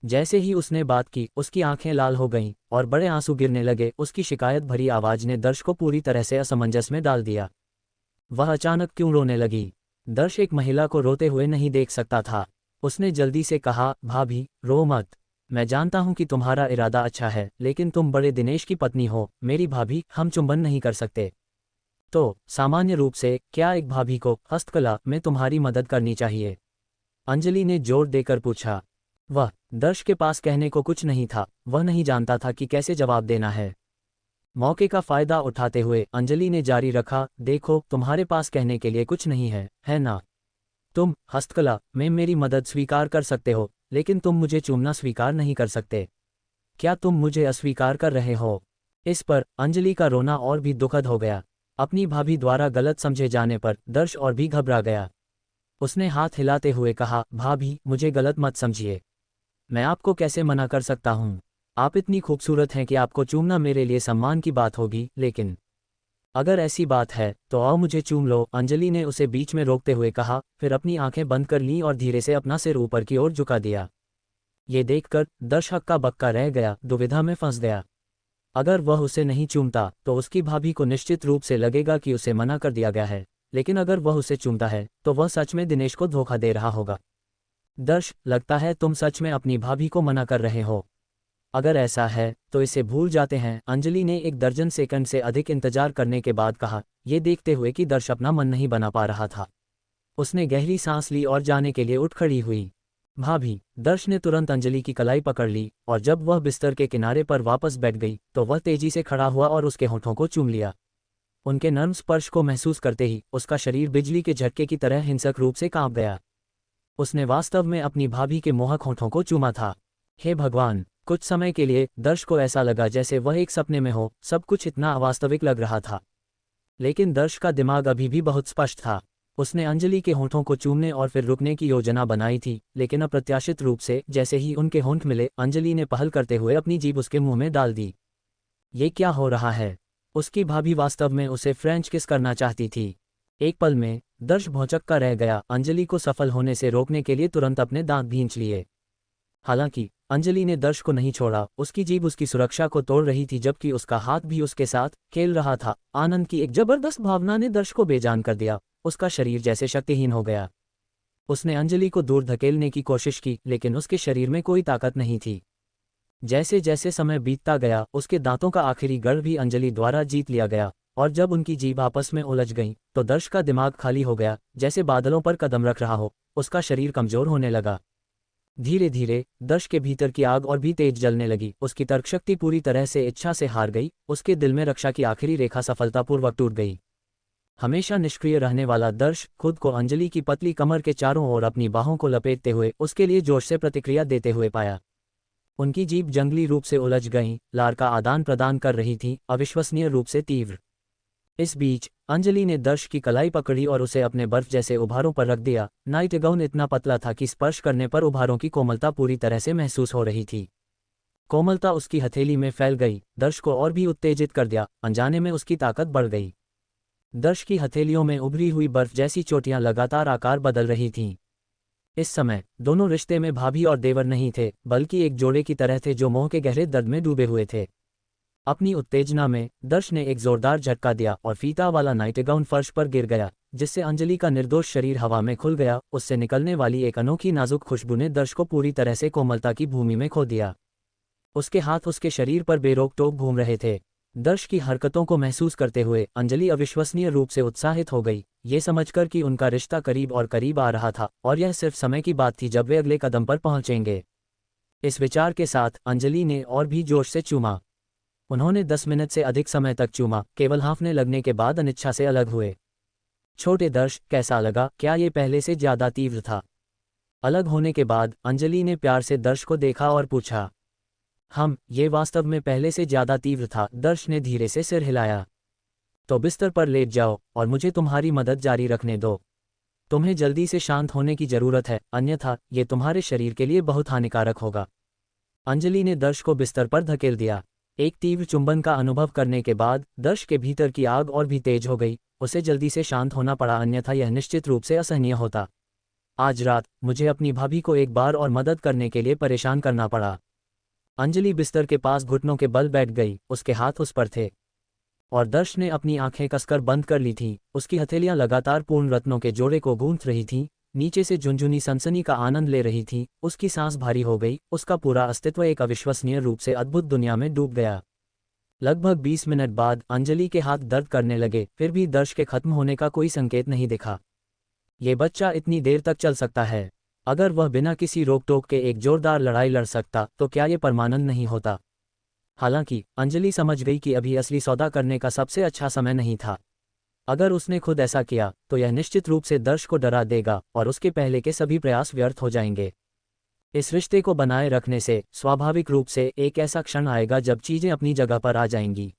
जैसे ही उसने बात की उसकी आंखें लाल हो गईं और बड़े आंसू गिरने लगे। उसकी शिकायत भरी आवाज ने दर्श को पूरी तरह से असमंजस में डाल दिया। वह अचानक क्यों रोने लगी? दर्श एक महिला को रोते हुए नहीं देख सकता था। उसने जल्दी से कहा, भाभी रो मत। मैं जानता हूं कि तुम्हारा इरादा अच्छा है, लेकिन तुम बड़े दिनेश की पत्नी हो। मेरी भाभी, हम चुंबन नहीं कर सकते। तो सामान्य रूप से क्या एक भाभी को हस्तकला में तुम्हारी मदद करनी चाहिए? अंजलि ने जोर देकर पूछा। वह दर्श के पास कहने को कुछ नहीं था। वह नहीं जानता था कि कैसे जवाब देना है। मौके का फायदा उठाते हुए अंजलि ने जारी रखा, देखो तुम्हारे पास कहने के लिए कुछ नहीं है ना? तुम हस्तकला में मेरी मदद स्वीकार कर सकते हो, लेकिन तुम मुझे चूमना स्वीकार नहीं कर सकते। क्या तुम मुझे अस्वीकार कर रहे हो? इस पर अंजलि का रोना और भी दुखद हो गया। अपनी भाभी द्वारा गलत समझे जाने पर दर्श और भी घबरा गया। उसने हाथ हिलाते हुए कहा, भाभी मुझे गलत मत समझिए। मैं आपको कैसे मना कर सकता हूँ? आप इतनी खूबसूरत हैं कि आपको चूमना मेरे लिए सम्मान की बात होगी, लेकिन अगर ऐसी बात है तो आओ मुझे चूम लो, अंजलि ने उसे बीच में रोकते हुए कहा। फिर अपनी आंखें बंद कर लीं और धीरे से अपना सिर ऊपर की ओर झुका दिया। ये देखकर दर्श हक्का बक्का रह गया, दुविधा में फंस गया। अगर वह उसे नहीं चूमता तो उसकी भाभी को निश्चित रूप से लगेगा कि उसे मना कर दिया गया है, लेकिन अगर वह उसे चूमता है तो वह सच में दिनेश को धोखा दे रहा होगा। दर्श, लगता है तुम सच में अपनी भाभी को मना कर रहे हो। अगर ऐसा है तो इसे भूल जाते हैं, अंजलि ने 1 दर्जन सेकंड से अधिक इंतजार करने के बाद कहा, ये देखते हुए कि दर्श अपना मन नहीं बना पा रहा था। उसने गहरी सांस ली और जाने के लिए उठ खड़ी हुई। भाभी, दर्श ने तुरंत अंजलि की कलाई पकड़ ली और जब वह बिस्तर के किनारे पर वापस बैठ गई तो वह तेजी से खड़ा हुआ और उसके होठों को चूम लिया। उनके नर्म स्पर्श को महसूस करते ही उसका शरीर बिजली के झटके की तरह हिंसक रूप से कांप गया। उसने वास्तव में अपनी भाभी के मोहक होठों को चूमा था। हे भगवान! कुछ समय के लिए दर्श को ऐसा लगा जैसे वह एक सपने में हो। सब कुछ इतना अवास्तविक लग रहा था, लेकिन दर्श का दिमाग अभी भी बहुत स्पष्ट था। उसने अंजलि के होठों को चूमने और फिर रुकने की योजना बनाई थी, लेकिन अप्रत्याशित रूप से जैसे ही उनके होंठ मिले, अंजलि ने पहल करते हुए अपनी जीभ उसके मुंह में डाल दी। ये क्या हो रहा है? उसकी भाभी वास्तव में उसे फ्रेंच किस करना चाहती थी। एक पल में दर्श भौंचक्का रह गया। अंजलि को सफल होने से रोकने के लिए तुरंत अपने दांत भींच लिए। हालांकि अंजलि ने दर्श को नहीं छोड़ा। उसकी जीभ उसकी सुरक्षा को तोड़ रही थी, जबकि उसका हाथ भी उसके साथ खेल रहा था। आनंद की एक जबरदस्त भावना ने दर्श को बेजान कर दिया। उसका शरीर जैसे शक्तिहीन हो गया। उसने अंजलि को दूर धकेलने की कोशिश की, लेकिन उसके शरीर में कोई ताकत नहीं थी। जैसे जैसे समय बीतता गया, उसके दांतों का आखिरी गढ़ भी अंजलि द्वारा जीत लिया गया, और जब उनकी जीभ आपस में उलझ गई तो दर्श का दिमाग खाली हो गया, जैसे बादलों पर कदम रख रहा हो। उसका शरीर कमजोर होने लगा। धीरे धीरे दर्श के भीतर की आग और भी तेज जलने लगी। उसकी तर्कशक्ति पूरी तरह से इच्छा से हार गई। उसके दिल में रक्षा की आखिरी रेखा सफलतापूर्वक टूट गई। हमेशा निष्क्रिय रहने वाला दर्श खुद को अंजलि की पतली कमर के चारों ओर अपनी बाहों को लपेटते हुए उसके लिए जोश से प्रतिक्रिया देते हुए पाया। उनकी जीभ जंगली रूप से उलझ गईं, लार का आदान प्रदान कर रही थी, अविश्वसनीय रूप से तीव्र। इस बीच अंजलि ने दर्श की कलाई पकड़ी और उसे अपने बर्फ जैसे उभारों पर रख दिया। नाइट गाउन इतना पतला था कि स्पर्श करने पर उभारों की कोमलता पूरी तरह से महसूस हो रही थी। कोमलता उसकी हथेली में फैल गई, दर्श को और भी उत्तेजित कर दिया। अनजाने में उसकी ताकत बढ़ गई। दर्श की हथेलियों में उभरी हुई बर्फ जैसी चोटियां लगातार आकार बदल रही थीं। इस समय दोनों रिश्ते में भाभी और देवर नहीं थे, बल्कि एक जोड़े की तरह थे जो मोह के गहरे दर्द में डूबे हुए थे। अपनी उत्तेजना में दर्श ने एक जोरदार झटका दिया और फीता वाला नाइटगाउन फर्श पर गिर गया, जिससे अंजलि का निर्दोष शरीर हवा में खुल गया। उससे निकलने वाली एक अनोखी नाजुक खुशबू ने दर्श को पूरी तरह से कोमलता की भूमि में खो दिया। उसके हाथ उसके शरीर पर बेरोक टोक घूम रहे थे। दर्श की हरकतों को महसूस करते हुए अंजलि अविश्वसनीय रूप से उत्साहित हो गई, ये समझकर कि उनका रिश्ता करीब और करीब आ रहा था और यह सिर्फ समय की बात थी जब वे अगले कदम पर पहुंचेंगे। इस विचार के साथ अंजलि ने और भी जोश से चूमा। उन्होंने 10 मिनट से अधिक समय तक चूमा, केवल हाँफने लगने के बाद अनिच्छा से अलग हुए। छोटे दर्श, कैसा लगा? क्या ये पहले से ज्यादा तीव्र था? अलग होने के बाद अंजलि ने प्यार से दर्श को देखा और पूछा। ये वास्तव में पहले से ज्यादा तीव्र था, दर्श ने धीरे से सिर हिलाया। तो बिस्तर पर लेट जाओ और मुझे तुम्हारी मदद जारी रखने दो। तुम्हें जल्दी से शांत होने की जरूरत है, अन्यथा ये तुम्हारे शरीर के लिए बहुत हानिकारक होगा। अंजलि ने दर्श को बिस्तर पर धकेल दिया। एक तीव्र चुंबन का अनुभव करने के बाद दर्श के भीतर की आग और भी तेज हो गई। उसे जल्दी से शांत होना पड़ा, अन्यथा यह निश्चित रूप से असहनीय होता। आज रात मुझे अपनी भाभी को एक बार और मदद करने के लिए परेशान करना पड़ा। अंजलि बिस्तर के पास घुटनों के बल बैठ गई, उसके हाथ उस पर थे और दर्श ने अपनी आंखें कसकर बंद कर ली थीं। उसकी हथेलियां लगातार पूर्ण रत्नों के जोड़े को गूंथ रही थीं, नीचे से झुनझुनी सनसनी का आनंद ले रही थीं। उसकी सांस भारी हो गई, उसका पूरा अस्तित्व एक अविश्वसनीय रूप से अद्भुत दुनिया में डूब गया। लगभग 20 मिनट बाद अंजलि के हाथ दर्द करने लगे, फिर भी दर्श के खत्म होने का कोई संकेत नहीं दिखा। ये बच्चा इतनी देर तक चल सकता है। अगर वह बिना किसी रोक टोक के एक जोरदार लड़ाई लड़ सकता तो क्या ये परमानंद नहीं होता? हालांकि अंजलि समझ गई कि अभी असली सौदा करने का सबसे अच्छा समय नहीं था। अगर उसने खुद ऐसा किया तो यह निश्चित रूप से दर्श को डरा देगा और उसके पहले के सभी प्रयास व्यर्थ हो जाएंगे। इस रिश्ते को बनाए रखने से स्वाभाविक रूप से एक ऐसा क्षण आएगा जब चीजें अपनी जगह पर आ जाएंगी।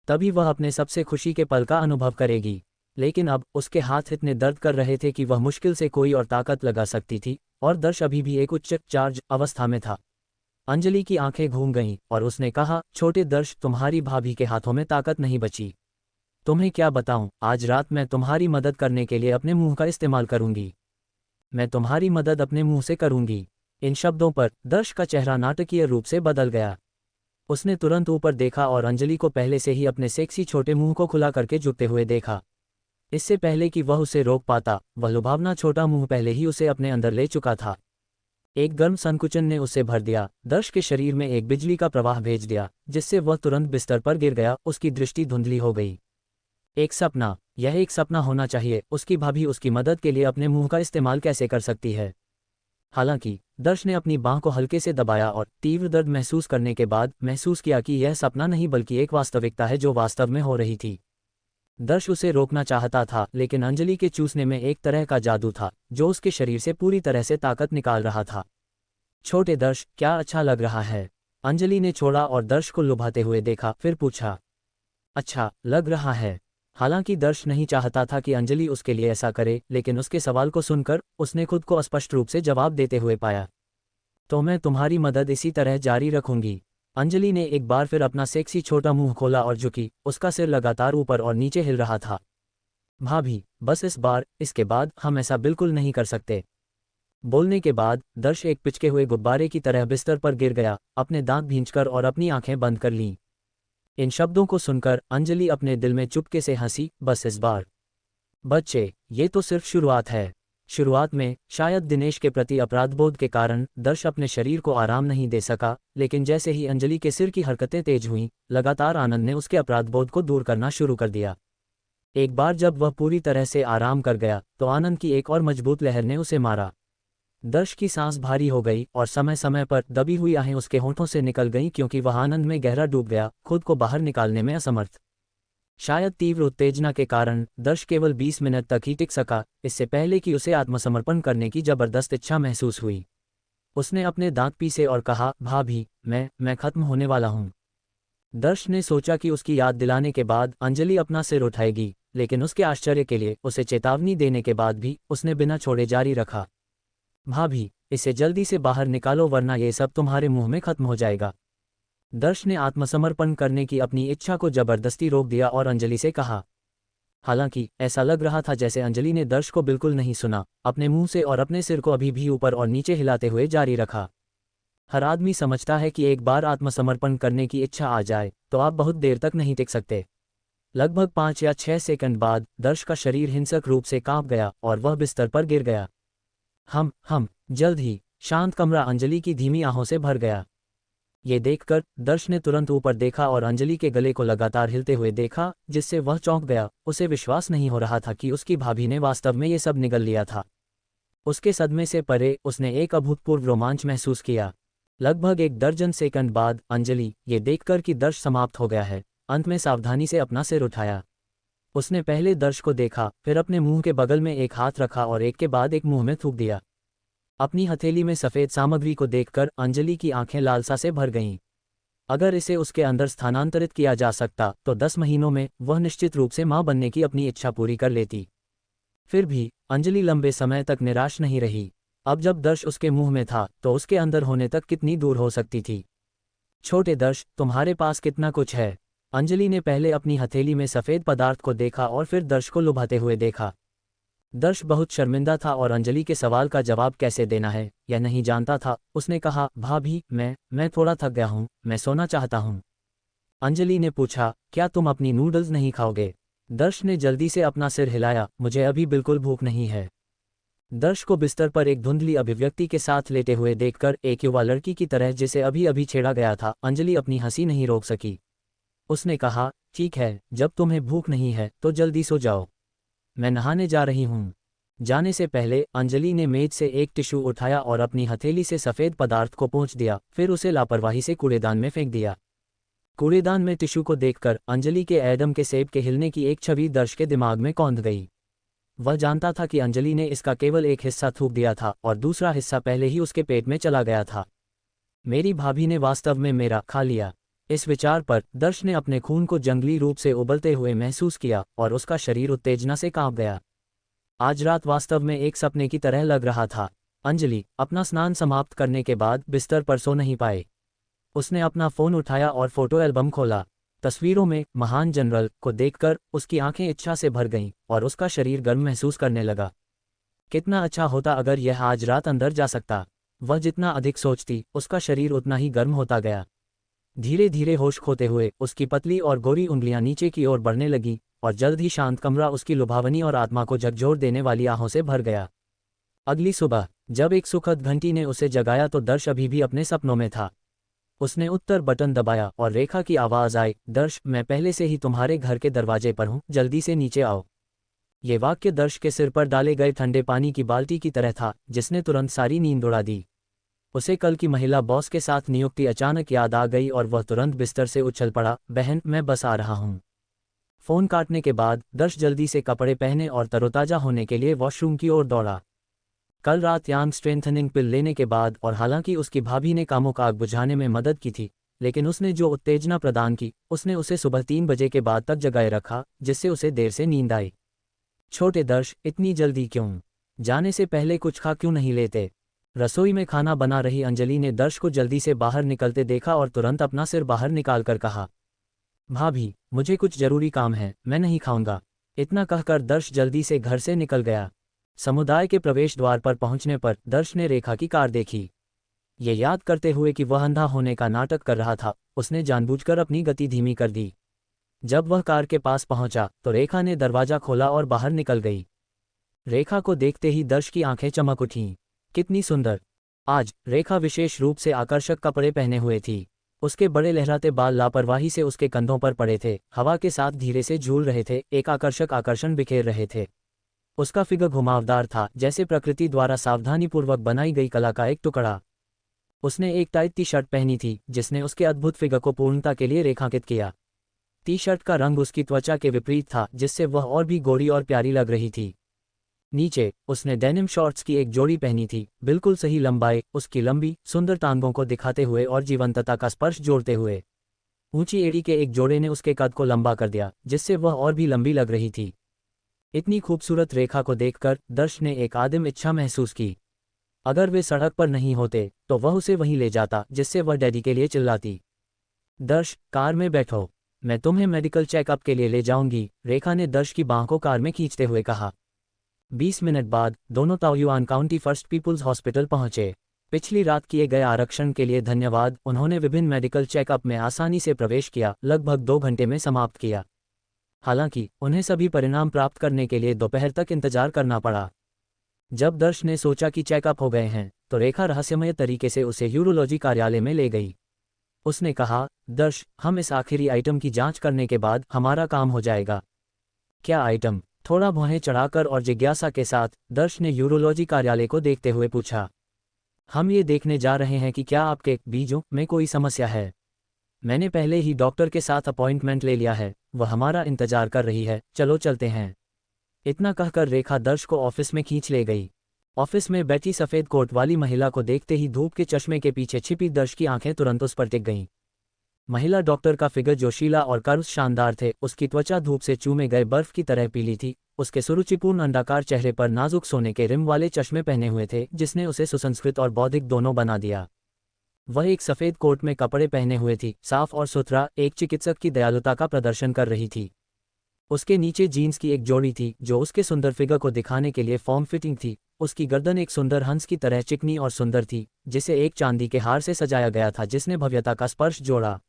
तभी वह अपने सबसे खुशी के पल का अनुभव करेगी। लेकिन अब उसके हाथ इतने दर्द कर रहे थे कि वह मुश्किल से कोई और ताकत लगा सकती थी, और दर्श अभी भी एक उच्च चार्ज अवस्था में था। अंजलि की आंखें घूम गईं और उसने कहा, छोटे दर्श, तुम्हारी भाभी के हाथों में ताकत नहीं बची। तुम्हें क्या बताऊं, आज रात मैं तुम्हारी मदद करने के लिए अपने मुंह का इस्तेमाल करूंगी। मैं तुम्हारी मदद अपने मुंह से करूंगी। इन शब्दों पर दर्श का चेहरा नाटकीय रूप से बदल गया। उसने तुरंत ऊपर देखा और अंजलि को पहले से ही अपने सेक्सी छोटे मुंह को खुला करके झुकते हुए देखा। इससे पहले कि वह उसे रोक पाता, वह लुभावना छोटा मुंह पहले ही उसे अपने अंदर ले चुका था। एक गर्म संकुचन ने उसे भर दिया, दर्श के शरीर में एक बिजली का प्रवाह भेज दिया, जिससे वह तुरंत बिस्तर पर गिर गया। उसकी दृष्टि धुंधली हो गई। एक सपना, यह एक सपना होना चाहिए। उसकी भाभी उसकी मदद के लिए अपने मुंह का इस्तेमाल कैसे कर सकती है? हालांकि दर्श ने अपनी बांह को हल्के से दबाया और तीव्र दर्द महसूस करने के बाद महसूस किया कि यह सपना नहीं बल्कि एक वास्तविकता है जो वास्तव में हो रही थी। दर्श उसे रोकना चाहता था, लेकिन अंजलि के चूसने में एक तरह का जादू था जो उसके शरीर से पूरी तरह से ताकत निकाल रहा था। छोटे दर्श, क्या अच्छा लग रहा है? अंजलि ने छोड़ा और दर्श को लुभाते हुए देखा, फिर पूछा, अच्छा लग रहा है? हालांकि दर्श नहीं चाहता था कि अंजलि उसके लिए ऐसा करे, लेकिन उसके सवाल को सुनकर उसने खुद को स्पष्ट रूप से जवाब देते हुए पाया। तो मैं तुम्हारी मदद इसी तरह जारी रखूंगी। अंजलि ने एक बार फिर अपना सेक्सी छोटा मुंह खोला और झुकी, उसका सिर लगातार ऊपर और नीचे हिल रहा था। भाभी, बस इस बार, इसके बाद हम ऐसा बिल्कुल नहीं कर सकते। बोलने के बाद दर्श एक पिचके हुए गुब्बारे की तरह बिस्तर पर गिर गया, अपने दांत भींचकर और अपनी आंखें बंद कर लीं। इन शब्दों को सुनकर अंजलि अपने दिल में चुपके से हंसी, बस इस बार। बच्चे, ये तो सिर्फ शुरुआत है। शुरुआत में शायद दिनेश के प्रति अपराधबोध के कारण दर्श अपने शरीर को आराम नहीं दे सका, लेकिन जैसे ही अंजलि के सिर की हरकतें तेज हुईं, लगातार आनंद ने उसके अपराधबोध को दूर करना शुरू कर दिया। एक बार जब वह पूरी तरह से आराम कर गया तो आनंद की एक और मजबूत लहर ने उसे मारा। दर्श की सांस भारी हो गई और समय समय पर दबी हुई आहें उसके होंठों से निकल गईं, क्योंकि वह आनंद में गहरा डूब गया, खुद को बाहर निकालने में असमर्थ। शायद तीव्र उत्तेजना के कारण दर्श केवल 20 मिनट तक ही टिक सका, इससे पहले कि उसे आत्मसमर्पण करने की जबरदस्त इच्छा महसूस हुई। उसने अपने दांत पीसे और कहा, भाभी, मैं खत्म होने वाला हूं। दर्श ने सोचा कि उसकी याद दिलाने के बाद अंजलि अपना सिर उठाएगी, लेकिन उसके आश्चर्य के लिए उसे चेतावनी देने के बाद भी उसने बिना छोड़े जारी रखा, भाभी, इसे जल्दी से बाहर निकालो वरना ये सब तुम्हारे मुंह में खत्म हो जाएगा। दर्श ने आत्मसमर्पण करने की अपनी इच्छा को जबरदस्ती रोक दिया और अंजलि से कहा, हालांकि ऐसा लग रहा था जैसे अंजलि ने दर्श को बिल्कुल नहीं सुना, अपने मुंह से और अपने सिर को अभी भी ऊपर और नीचे हिलाते हुए जारी रखा। हर आदमी समझता है कि एक बार आत्मसमर्पण करने की इच्छा आ जाए तो आप बहुत देर तक नहीं टिक सकते। लगभग 5 या 6 सेकंड बाद दर्श का शरीर हिंसक रूप से कांप गया और वह बिस्तर पर गिर गया। हम जल्द ही। शांत कमरा अंजलि की धीमी आहों से भर गया। ये देखकर दर्श ने तुरंत ऊपर देखा और अंजलि के गले को लगातार हिलते हुए देखा, जिससे वह चौंक गया। उसे विश्वास नहीं हो रहा था कि उसकी भाभी ने वास्तव में ये सब निगल लिया था। उसके सदमे से परे उसने एक अभूतपूर्व रोमांच महसूस किया। लगभग 1 दर्जन सेकंड बाद अंजलि, ये देखकर कि दर्श समाप्त हो गया है, अंत में सावधानी से अपना सिर उठाया। उसने पहले दर्श को देखा, फिर अपने मुंह के बगल में एक हाथ रखा और एक के बाद एक मुंह में थूक दिया। अपनी हथेली में सफ़ेद सामग्री को देखकर अंजलि की आंखें लालसा से भर गईं। अगर इसे उसके अंदर स्थानांतरित किया जा सकता तो 10 महीनों में वह निश्चित रूप से मां बनने की अपनी इच्छा पूरी कर लेती। फिर भी अंजलि लंबे समय तक निराश नहीं रही। अब जब दर्श उसके मुंह में था तो उसके अंदर होने तक कितनी दूर हो सकती थी। छोटे दर्श, तुम्हारे पास कितना कुछ है। अंजलि ने पहले अपनी हथेली में सफ़ेद पदार्थ को देखा और फिर दर्श को लुभाते हुए देखा। दर्श बहुत शर्मिंदा था और अंजलि के सवाल का जवाब कैसे देना है यह नहीं जानता था। उसने कहा, भाभी, मैं थोड़ा थक गया हूँ, मैं सोना चाहता हूँ। अंजलि ने पूछा, क्या तुम अपनी नूडल्स नहीं खाओगे? दर्श ने जल्दी से अपना सिर हिलाया, मुझे अभी बिल्कुल भूख नहीं है। दर्श को बिस्तर पर एक धुंधली अभिव्यक्ति के साथ लेटे हुए देखकर, एक युवा लड़की की तरह जिसे अभी अभी छेड़ा गया था, अंजलि अपनी हंसी नहीं रोक सकी। उसने कहा, ठीक है, जब तुम्हें भूख नहीं है तो जल्दी सो जाओ, मैं नहाने जा रही हूँ। जाने से पहले अंजलि ने मेज से एक टिश्यू उठाया और अपनी हथेली से सफ़ेद पदार्थ को पोंछ दिया, फिर उसे लापरवाही से कूड़ेदान में फेंक दिया। कूड़ेदान में टिश्यू को देखकर अंजलि के एडम के सेब के हिलने की एक छवि दर्श के दिमाग में कौंध गई। वह जानता था कि अंजलि ने इसका केवल एक हिस्सा थूक दिया था और दूसरा हिस्सा पहले ही उसके पेट में चला गया था। मेरी भाभी ने वास्तव में मेरा खा लिया। इस विचार पर दर्श ने अपने खून को जंगली रूप से उबलते हुए महसूस किया और उसका शरीर उत्तेजना से कांप गया। आज रात वास्तव में एक सपने की तरह लग रहा था। अंजलि अपना स्नान समाप्त करने के बाद बिस्तर पर सो नहीं पाए। उसने अपना फ़ोन उठाया और फोटो एल्बम खोला। तस्वीरों में महान जनरल को देखकर उसकी आंखें इच्छा से भर गईं और उसका शरीर गर्म महसूस करने लगा। कितना अच्छा होता अगर यह आज रात अंदर जा सकता। वह जितना अधिक सोचती, उसका शरीर उतना ही गर्म होता गया। धीरे धीरे होश खोते हुए उसकी पतली और गोरी उंगलियां नीचे की ओर बढ़ने लगीं और जल्द ही शांत कमरा उसकी लुभावनी और आत्मा को झकझोर देने वाली आहों से भर गया। अगली सुबह जब एक सुखद घंटी ने उसे जगाया तो दर्श अभी भी अपने सपनों में था। उसने उत्तर बटन दबाया और रेखा की आवाज़ आई, दर्श, मैं पहले से ही तुम्हारे घर के दरवाजे पर हूँ, जल्दी से नीचे आओ। ये वाक्य दर्श के सिर पर डाले गए ठंडे पानी की बाल्टी की तरह था, जिसने तुरंत सारी नींद उड़ा दी। उसे कल की महिला बॉस के साथ नियुक्ति अचानक याद आ गई और वह तुरंत बिस्तर से उछल पड़ा, बहन, मैं बस आ रहा हूँ। फ़ोन काटने के बाद दर्श जल्दी से कपड़े पहने और तरोताज़ा होने के लिए वॉशरूम की ओर दौड़ा। कल रात यांग स्ट्रेंथनिंग पिल लेने के बाद और हालांकि उसकी भाभी ने कामों का आग बुझाने में मदद की थी, लेकिन उसने जो उत्तेजना प्रदान की उसने उसे सुबह 3 बजे के बाद तक जगाए रखा, जिससे उसे देर से नींद आई। छोटे दर्श, इतनी जल्दी क्यों? जाने से पहले कुछ खा क्यों नहीं लेते? रसोई में खाना बना रही अंजलि ने दर्श को जल्दी से बाहर निकलते देखा और तुरंत अपना सिर बाहर निकालकर कहा, भाभी, मुझे कुछ जरूरी काम है, मैं नहीं खाऊंगा। इतना कहकर दर्श जल्दी से घर से निकल गया। समुदाय के प्रवेश द्वार पर पहुंचने पर दर्श ने रेखा की कार देखी। ये याद करते हुए कि वह अंधा होने का नाटक कर रहा था, उसने जानबूझकर अपनी गति धीमी कर दी। जब वह कार के पास पहुंचा तो रेखा ने दरवाजा खोला और बाहर निकल गई। रेखा को देखते ही दर्श की आंखें चमक उठीं। कितनी सुंदर! आज रेखा विशेष रूप से आकर्षक कपड़े पहने हुए थी। उसके बड़े लहराते बाल लापरवाही से उसके कंधों पर पड़े थे, हवा के साथ धीरे से झूल रहे थे, एक आकर्षक आकर्षण बिखेर रहे थे। उसका फिगर घुमावदार था, जैसे प्रकृति द्वारा सावधानीपूर्वक बनाई गई कला का एक टुकड़ा। उसने एक टाइट टी शर्ट पहनी थी, जिसने उसके अद्भुत फिगर को पूर्णता के लिए रेखांकित किया। टी शर्ट का रंग उसकी त्वचा के विपरीत था, जिससे वह और भी गोरी और प्यारी लग रही थी। नीचे उसने डेनिम शॉर्ट्स की एक जोड़ी पहनी थी, बिल्कुल सही लंबाई, उसकी लंबी सुंदर टांगों को दिखाते हुए और जीवंतता का स्पर्श जोड़ते हुए। ऊंची एड़ी के एक जोड़े ने उसके कद को लंबा कर दिया, जिससे वह और भी लंबी लग रही थी। इतनी खूबसूरत रेखा को देखकर दर्श ने एक आदिम इच्छा महसूस की। अगर वे सड़क पर नहीं होते तो वह उसे वहीं ले जाता जिससे वह डैडी के लिए चिल्लाती। दर्श, कार में बैठो। मैं तुम्हें मेडिकल चेकअप के लिए ले जाऊंगी, रेखा ने दर्श की बांह को कार में खींचते हुए कहा। 20 मिनट बाद दोनों Taoyuan county first people's hospital पहुंचे। पिछली रात किए गए आरक्षण के लिए धन्यवाद। उन्होंने विभिन्न मेडिकल चेकअप में आसानी से प्रवेश किया, लगभग 2 घंटे में समाप्त किया। हालांकि उन्हें सभी परिणाम प्राप्त करने के लिए दोपहर तक इंतजार करना पड़ा। जब दर्श ने सोचा कि चेकअप हो गए हैं, तो रेखा रहस्यमय तरीके से उसे यूरोलॉजी कार्यालय में ले गई। उसने कहा, दर्श, हम इस आखिरी आइटम की जांच करने के बाद हमारा काम हो जाएगा। क्या आइटम? थोड़ा भौहें चढ़ाकर और जिज्ञासा के साथ दर्श ने यूरोलॉजी कार्यालय को देखते हुए पूछा। हम ये देखने जा रहे हैं कि क्या आपके बीजों में कोई समस्या है। मैंने पहले ही डॉक्टर के साथ अपॉइंटमेंट ले लिया है, वह हमारा इंतजार कर रही है, चलो चलते हैं। इतना कहकर रेखा दर्श को ऑफिस में खींच ले गई। ऑफिस में बैठी सफ़ेद कोट वाली महिला को देखते ही धूप के चश्मे के पीछे छिपी दर्श की आंखें तुरंत उस पर टिक गईं। महिला डॉक्टर का फिगर जोशीला और कर्व्स शानदार थे, उसकी त्वचा धूप से चूमे गए बर्फ की तरह पीली थी। उसके सुरुचिपूर्ण अंडाकार चेहरे पर नाजुक सोने के रिम वाले चश्मे पहने हुए थे, जिसने उसे सुसंस्कृत और बौद्धिक दोनों बना दिया। वह एक सफ़ेद कोट में कपड़े पहने हुए थी, साफ और सुथरा, एक चिकित्सक की दयालुता का प्रदर्शन कर रही थी। उसके नीचे जीन्स की एक जोड़ी थी, जो उसके सुंदर फिगर को दिखाने के लिए फॉर्म फिटिंग थी। उसकी गर्दन एक सुंदर हंस की तरह चिकनी और सुंदर थी, जिसे एक चांदी के हार से सजाया गया था, जिसने भव्यता का स्पर्श जोड़ा।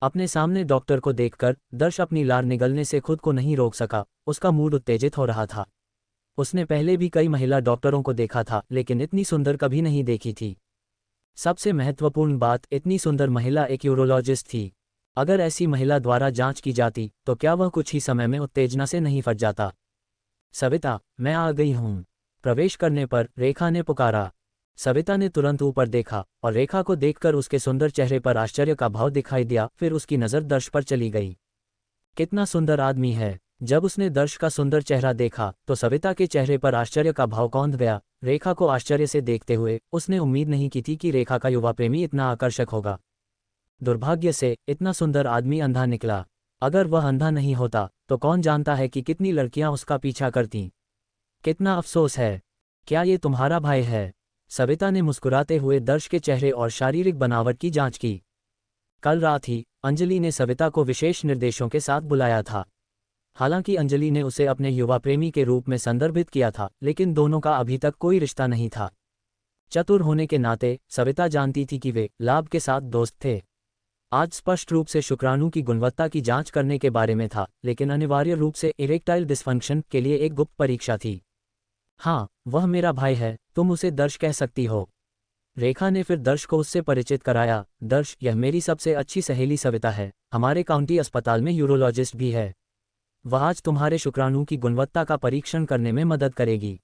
अपने सामने डॉक्टर को देखकर दर्श अपनी लार निगलने से खुद को नहीं रोक सका। उसका मूड उत्तेजित हो रहा था। उसने पहले भी कई महिला डॉक्टरों को देखा था, लेकिन इतनी सुंदर कभी नहीं देखी थी। सबसे महत्वपूर्ण बात, इतनी सुंदर महिला एक यूरोलॉजिस्ट थी। अगर ऐसी महिला द्वारा जांच की जाती तो क्या वह कुछ ही समय में उत्तेजना से नहीं फट जाता। सविता, मैं आ गई हूँ। प्रवेश करने पर रेखा ने पुकारा। सविता ने तुरंत ऊपर देखा और रेखा को देखकर उसके सुंदर चेहरे पर आश्चर्य का भाव दिखाई दिया। फिर उसकी नज़र दर्श पर चली गई। कितना सुंदर आदमी है। जब उसने दर्श का सुंदर चेहरा देखा तो सविता के चेहरे पर आश्चर्य का भाव कौंध गया। रेखा को आश्चर्य से देखते हुए उसने उम्मीद नहीं की थी कि रेखा का युवा प्रेमी इतना आकर्षक होगा। दुर्भाग्य से इतना सुंदर आदमी अंधा निकला। अगर वह अंधा नहीं होता तो कौन जानता है कि कितनी लड़कियां उसका पीछा करतीं। कितना अफसोस है। क्या ये तुम्हारा भाई है? सविता ने मुस्कुराते हुए दर्श के चेहरे और शारीरिक बनावट की जांच की। कल रात ही अंजलि ने सविता को विशेष निर्देशों के साथ बुलाया था। हालांकि अंजलि ने उसे अपने युवा प्रेमी के रूप में संदर्भित किया था, लेकिन दोनों का अभी तक कोई रिश्ता नहीं था। चतुर होने के नाते सविता जानती थी कि वे लाभ के साथ दोस्त थे। आज स्पष्ट रूप से शुक्राणु की गुणवत्ता की जांच करने के बारे में था, लेकिन अनिवार्य रूप से इरेक्टाइल डिस्फंक्शन के लिए एक गुप्त परीक्षा थी। हाँ, वह मेरा भाई है, तुम उसे दर्श कह सकती हो। रेखा ने फिर दर्श को उससे परिचित कराया। दर्श, यह मेरी सबसे अच्छी सहेली सविता है, हमारे काउंटी अस्पताल में यूरोलॉजिस्ट भी है। वह आज तुम्हारे शुक्राणु की गुणवत्ता का परीक्षण करने में मदद करेगी।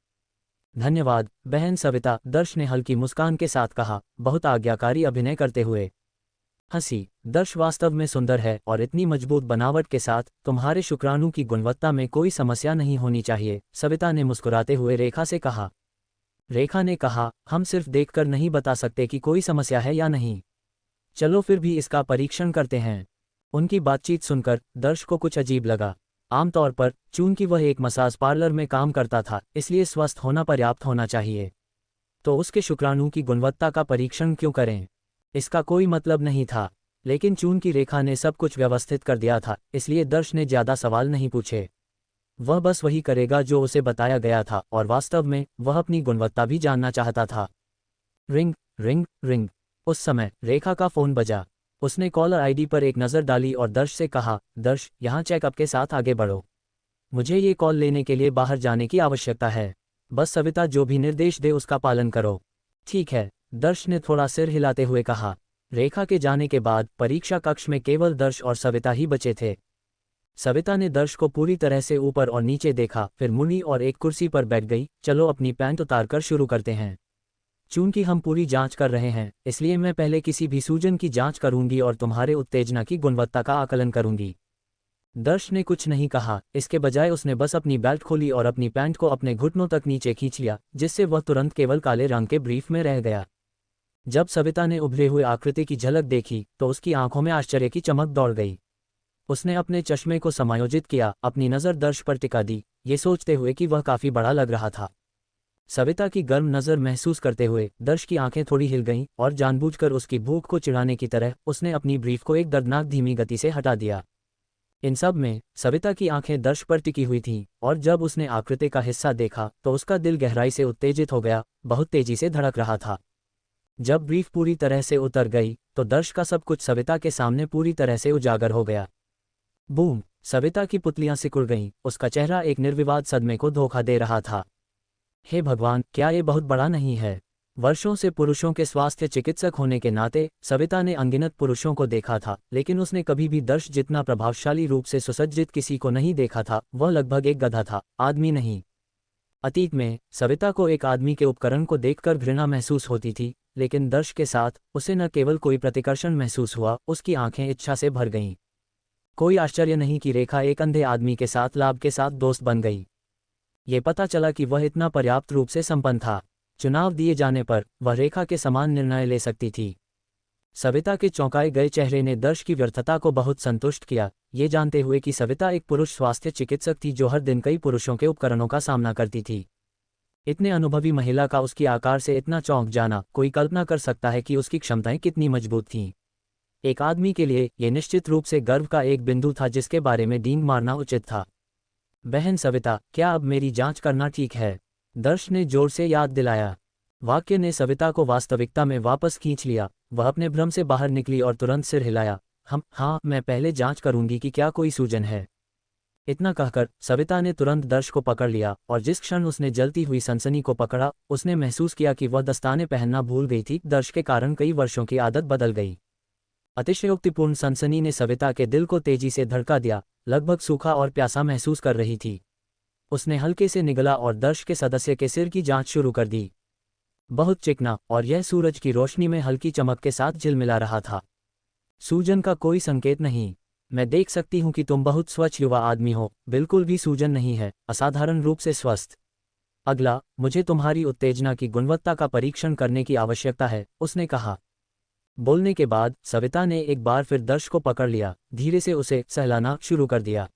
धन्यवाद बहन सविता, दर्श ने हल्की मुस्कान के साथ कहा, बहुत आज्ञाकारी अभिनय करते हुए। हंसी। दर्श वास्तव में सुंदर है और इतनी मजबूत बनावट के साथ तुम्हारे शुक्राणु की गुणवत्ता में कोई समस्या नहीं होनी चाहिए, सविता ने मुस्कुराते हुए रेखा से कहा। रेखा ने कहा, हम सिर्फ देखकर नहीं बता सकते कि कोई समस्या है या नहीं। चलो फिर भी इसका परीक्षण करते हैं। उनकी बातचीत सुनकर दर्श को कुछ अजीब लगा। आमतौर पर चूंकि वह एक मसाज पार्लर में काम करता था, इसलिए स्वस्थ होना पर्याप्त होना चाहिए। तो उसके शुक्राणु की गुणवत्ता का परीक्षण क्यों करें? इसका कोई मतलब नहीं था। लेकिन चूंकि रेखा ने सब कुछ व्यवस्थित कर दिया था, इसलिए दर्श ने ज्यादा सवाल नहीं पूछे। वह बस वही करेगा जो उसे बताया गया था, और वास्तव में वह अपनी गुणवत्ता भी जानना चाहता था। Ring ring ring. उस समय रेखा का फोन बजा। उसने कॉलर आईडी पर एक नज़र डाली और दर्श से कहा, दर्श, यहाँ चेकअप के साथ आगे बढ़ो। मुझे ये कॉल लेने के लिए बाहर जाने की आवश्यकता है। बस सविता जो भी निर्देश दे उसका पालन करो। ठीक है, दर्श ने थोड़ा सिर हिलाते हुए कहा। रेखा के जाने के बाद परीक्षा कक्ष में केवल दर्श और सविता ही बचे थे। सविता ने दर्श को पूरी तरह से ऊपर और नीचे देखा, फिर मुड़ी और एक कुर्सी पर बैठ गई। चलो अपनी पैंट उतारकर शुरू करते हैं। चूंकि हम पूरी जांच कर रहे हैं, इसलिए मैं पहले किसी भी सूजन की जांच करूंगी और तुम्हारे उत्तेजना की गुणवत्ता का आकलन करूंगी। दर्श ने कुछ नहीं कहा, इसके बजाय उसने बस अपनी बेल्ट खोली और अपनी पैंट को अपने घुटनों तक नीचे खींच लिया, जिससे वह तुरंत केवल काले रंग के ब्रीफ में रह गया। जब सविता ने उभरे हुए आकृति की झलक देखी तो उसकी आंखों में आश्चर्य की चमक दौड़ गई। उसने अपने चश्मे को समायोजित किया, अपनी नज़र दर्श पर टिका दी, ये सोचते हुए कि वह काफ़ी बड़ा लग रहा था। सविता की गर्म नज़र महसूस करते हुए दर्श की आंखें थोड़ी हिल गईं, और जानबूझकर उसकी भूख को चिढ़ाने की तरह उसने अपनी ब्रीफ को एक दर्दनाक धीमी गति से हटा दिया। इन सब में सविता की आंखें दर्श पर टिकी हुई थीं, और जब उसने आकृति का हिस्सा देखा तो उसका दिल गहराई से उत्तेजित हो गया, बहुत तेजी से धड़क रहा था। जब ब्रीफ पूरी तरह से उतर गई तो दर्श का सब कुछ सविता के सामने पूरी तरह से उजागर हो गया। बूम! सविता की पुतलियां सिकुड़ गईं, उसका चेहरा एक निर्विवाद सदमे को धोखा दे रहा था। हे भगवान, क्या ये बहुत बड़ा नहीं है? वर्षों से पुरुषों के स्वास्थ्य चिकित्सक होने के नाते सविता ने अनगिनत पुरुषों को देखा था, लेकिन उसने कभी भी दर्श जितना प्रभावशाली रूप से सुसज्जित किसी को नहीं देखा था। वह लगभग एक गधा था, आदमी नहीं। अतीत में सविता को एक आदमी के उपकरण को देखकर घृणा महसूस होती थी, लेकिन दर्श के साथ उसे न केवल कोई प्रतिकर्षण महसूस हुआ, उसकी आंखें इच्छा से भर गईं। कोई आश्चर्य नहीं कि रेखा एक अंधे आदमी के साथ लाभ के साथ दोस्त बन गई। ये पता चला कि वह इतना पर्याप्त रूप से संपन्न था। चुनाव दिए जाने पर वह रेखा के समान निर्णय ले सकती थी। सविता के चौंकाए गए चेहरे ने दर्श की व्यर्थता को बहुत संतुष्ट किया, ये जानते हुए कि सविता एक पुरुष स्वास्थ्य चिकित्सक थी जो हर दिन कई पुरुषों के उपकरणों का सामना करती थी। इतने अनुभवी महिला का उसकी आकार से इतना चौंक जाना, कोई कल्पना कर सकता है कि उसकी क्षमताएं कितनी मजबूत थीं। एक आदमी के लिए यह निश्चित रूप से गर्व का एक बिंदु था जिसके बारे में डींग मारना उचित था। बहन सविता, क्या अब मेरी जांच करना ठीक है? दर्श ने जोर से याद दिलाया। वाक्य ने सविता को वास्तविकता में वापस खींच लिया। वह अपने भ्रम से बाहर निकली और तुरंत सिर हिलाया। हाँ, मैं पहले जांच करूंगी कि क्या कोई सूजन है। इतना कहकर सविता ने तुरंत दर्श को पकड़ लिया, और जिस क्षण उसने जलती हुई सनसनी को पकड़ा, उसने महसूस किया कि वह दस्ताने पहनना भूल गई थी। दर्श के कारण कई वर्षों की आदत बदल गई। अतिशयोक्तिपूर्ण सनसनी ने सविता के दिल को तेजी से धड़का दिया, लगभग सूखा और प्यासा महसूस कर रही थी। उसने हल्के से निगला और दर्श के सदस्य के सिर की जांच शुरू कर दी। बहुत चिकना, और यह सूरज की रोशनी में हल्की चमक के साथ झिलमिला रहा था। सूजन का कोई संकेत नहीं। मैं देख सकती हूं कि तुम बहुत स्वच्छ युवा आदमी हो। बिल्कुल भी सूजन नहीं है, असाधारण रूप से स्वस्थ। अगला, मुझे तुम्हारी उत्तेजना की गुणवत्ता का परीक्षण करने की आवश्यकता है, उसने कहा। बोलने के बाद सविता ने एक बार फिर दर्श को पकड़ लिया, धीरे से उसे सहलाना शुरू कर दिया।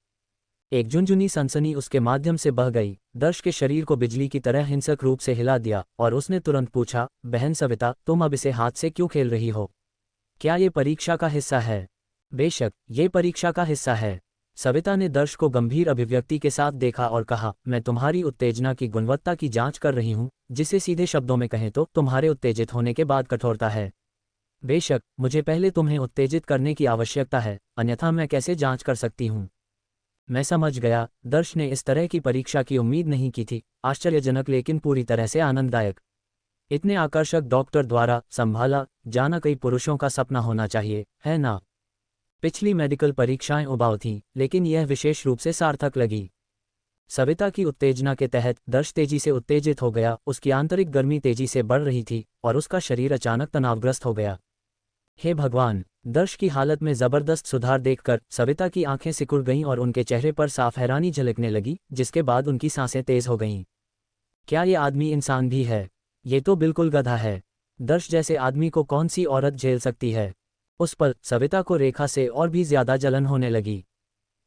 एक झुनझुनी सनसनी उसके माध्यम से बह गई, दर्श के शरीर को बिजली की तरह हिंसक रूप से हिला दिया, और उसने तुरंत पूछा, बहन सविता, तुम अब इसे हाथ से क्यों खेल रही हो? क्या ये परीक्षा का हिस्सा है? बेशक, ये परीक्षा का हिस्सा है। सविता ने दर्श को गंभीर अभिव्यक्ति के साथ देखा और कहा, मैं तुम्हारी उत्तेजना की गुणवत्ता की जांच कर रही हूं, जिसे सीधे शब्दों में कहें तो तुम्हारे उत्तेजित होने के बाद कठोरता है। बेशक, मुझे पहले तुम्हें उत्तेजित करने की आवश्यकता है, अन्यथा मैं कैसे जांच कर सकती हूं? मैं समझ गया। दर्श ने इस तरह की परीक्षा की उम्मीद नहीं की थी। आश्चर्यजनक लेकिन पूरी तरह से आनंददायक। इतने आकर्षक डॉक्टर द्वारा संभाला जाना कई पुरुषों का सपना होना चाहिए, है ना? पिछली मेडिकल परीक्षाएं उबाऊ थीं, लेकिन यह विशेष रूप से सार्थक लगी। सविता की उत्तेजना के तहत दर्श तेजी से उत्तेजित हो गया, उसकी आंतरिक गर्मी तेजी से बढ़ रही थी, और उसका शरीर अचानक तनावग्रस्त हो गया। हे भगवान! दर्श की हालत में जबरदस्त सुधार देखकर सविता की आंखें सिकुड़ गईं और उनके चेहरे पर साफ हैरानी झलकने लगी, जिसके बाद उनकी सांसें तेज हो गईं। क्या ये आदमी इंसान भी है? ये तो बिल्कुल गधा है। दर्श जैसे आदमी को कौन सी औरत झेल सकती है? उस पर सविता को रेखा से और भी ज्यादा जलन होने लगी।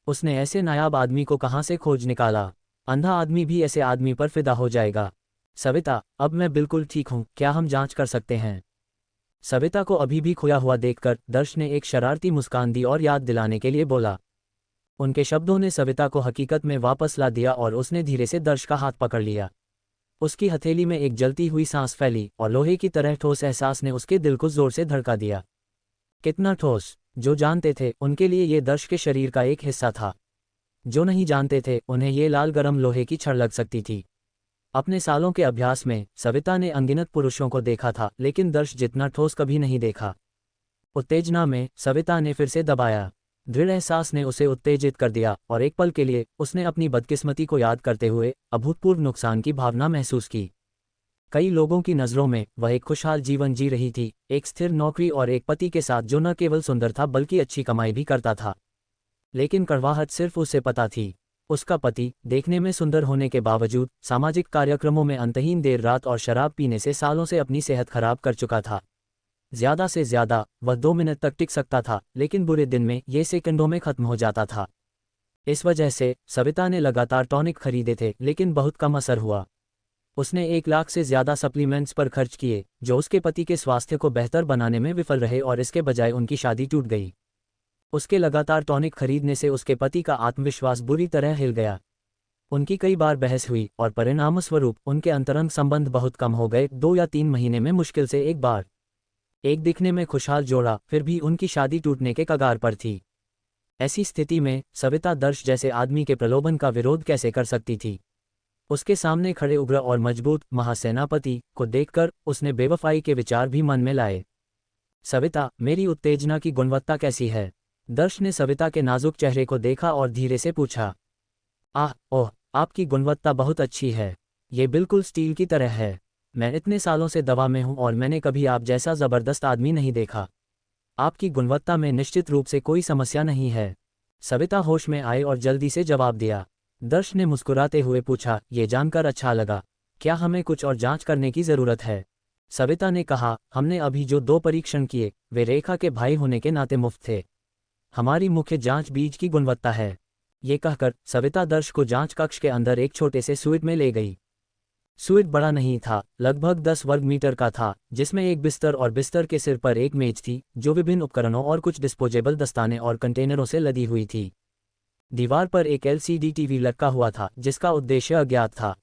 उसने ऐसे नायाब आदमी को कहाँ से खोज निकाला? अंधा आदमी भी ऐसे आदमी पर फिदा हो जाएगा। सविता, अब मैं बिल्कुल ठीक हूँ, क्या हम जांच कर सकते हैं? सविता को अभी भी खोया हुआ देखकर दर्श ने एक शरारती मुस्कान दी और याद दिलाने के लिए बोला। उनके शब्दों ने सविता को हकीकत में वापस ला दिया और उसने धीरे से दर्श का हाथ पकड़ लिया। उसकी हथेली में एक जलती हुई सांस फैली और लोहे की तरह ठोस एहसास ने उसके दिल को जोर से धड़का दिया। कितना ठोस! जो जानते थे उनके लिए ये दर्श के शरीर का एक हिस्सा था। जो नहीं जानते थे उन्हें ये लाल गरम लोहे की छड़ लग सकती थी। अपने सालों के अभ्यास में सविता ने अनगिनत पुरुषों को देखा था, लेकिन दर्श जितना ठोस कभी नहीं देखा। उत्तेजना में सविता ने फिर से दबाया। दृढ़ एहसास ने उसे उत्तेजित कर दिया, और एक पल के लिए उसने अपनी बदकिस्मती को याद करते हुए अभूतपूर्व नुकसान की भावना महसूस की। कई लोगों की नज़रों में वह एक खुशहाल जीवन जी रही थी, एक स्थिर नौकरी और एक पति के साथ जो न केवल सुंदर था बल्कि अच्छी कमाई भी करता था। लेकिन कड़वाहट सिर्फ उसे पता थी। उसका पति, देखने में सुंदर होने के बावजूद, सामाजिक कार्यक्रमों में अंतहीन देर रात और शराब पीने से सालों से अपनी सेहत खराब कर चुका था। ज्यादा से ज्यादा वह 2 मिनट तक टिक सकता था, लेकिन बुरे दिन में ये सेकंडों में खत्म हो जाता था। इस वजह से सविता ने लगातार टॉनिक खरीदे थे, लेकिन बहुत कम असर हुआ। उसने 1 लाख से ज्यादा सप्लीमेंट्स पर खर्च किए, जो उसके पति के स्वास्थ्य को बेहतर बनाने में विफल रहे, और इसके बजाय उनकी शादी टूट गई। उसके लगातार टॉनिक खरीदने से उसके पति का आत्मविश्वास बुरी तरह हिल गया। उनकी कई बार बहस हुई और परिणामस्वरूप उनके अंतरंग संबंध बहुत कम हो गए। 2 या 3 महीने में मुश्किल से एक बार। एक दिखने में खुशहाल जोड़ा फिर भी उनकी शादी टूटने के कगार पर थी। ऐसी स्थिति में सविता दर्श जैसे आदमी के प्रलोभन का विरोध कैसे कर सकती थी? उसके सामने खड़े उग्र और मजबूत महासेनापति को देखकर उसने बेवफाई के विचार भी मन में लाए। सविता, मेरी उत्तेजना की गुणवत्ता कैसी है? दर्श ने सविता के नाजुक चेहरे को देखा और धीरे से पूछा। ओह, आपकी गुणवत्ता बहुत अच्छी है। ये बिल्कुल स्टील की तरह है। मैं इतने सालों से दवा में हूं और मैंने कभी आप जैसा जबरदस्त आदमी नहीं देखा। आपकी गुणवत्ता में निश्चित रूप से कोई समस्या नहीं है। सविता होश में आए और जल्दी से जवाब दिया। दर्श ने मुस्कुराते हुए पूछा, ये जानकर अच्छा लगा। क्या हमें कुछ और जांच करने की जरूरत है? सविता ने कहा, हमने अभी जो 2 परीक्षण किए वे रेखा के भाई होने के नाते मुफ्त थे। हमारी मुख्य जांच बीज की गुणवत्ता है। ये कहकर सविता दर्श को जांच कक्ष के अंदर एक छोटे से सूट में ले गई। सूट बड़ा नहीं था, लगभग 10 वर्ग मीटर का था, जिसमें एक बिस्तर और बिस्तर के सिर पर एक मेज थी जो विभिन्न उपकरणों और कुछ डिस्पोजेबल दस्ताने और कंटेनरों से लदी हुई थी। दीवार पर एक LCD टीवी लटका हुआ था जिसका उद्देश्य अज्ञात था।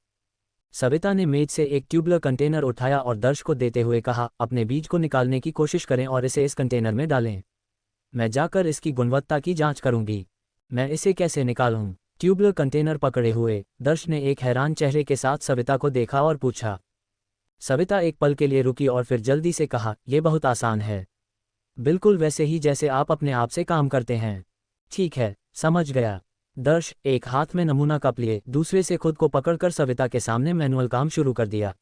सविता ने मेज से एक ट्यूबलर कंटेनर उठाया और दर्श को देते हुए कहा, अपने बीज को निकालने की कोशिश करें और इसे इस कंटेनर में डालें। मैं जाकर इसकी गुणवत्ता की जांच करूंगी। मैं इसे कैसे निकालूं? ट्यूबलर कंटेनर पकड़े हुए दर्श ने एक हैरान चेहरे के साथ सविता को देखा और पूछा। सविता एक पल के लिए रुकी और फिर जल्दी से कहा, यह बहुत आसान है। बिल्कुल वैसे ही जैसे आप अपने आप से काम करते हैं। ठीक है, समझ गया। दर्श एक हाथ में नमूना कप लिए दूसरे से खुद को पकड़कर सविता के सामने मैनुअल काम शुरू कर दिया।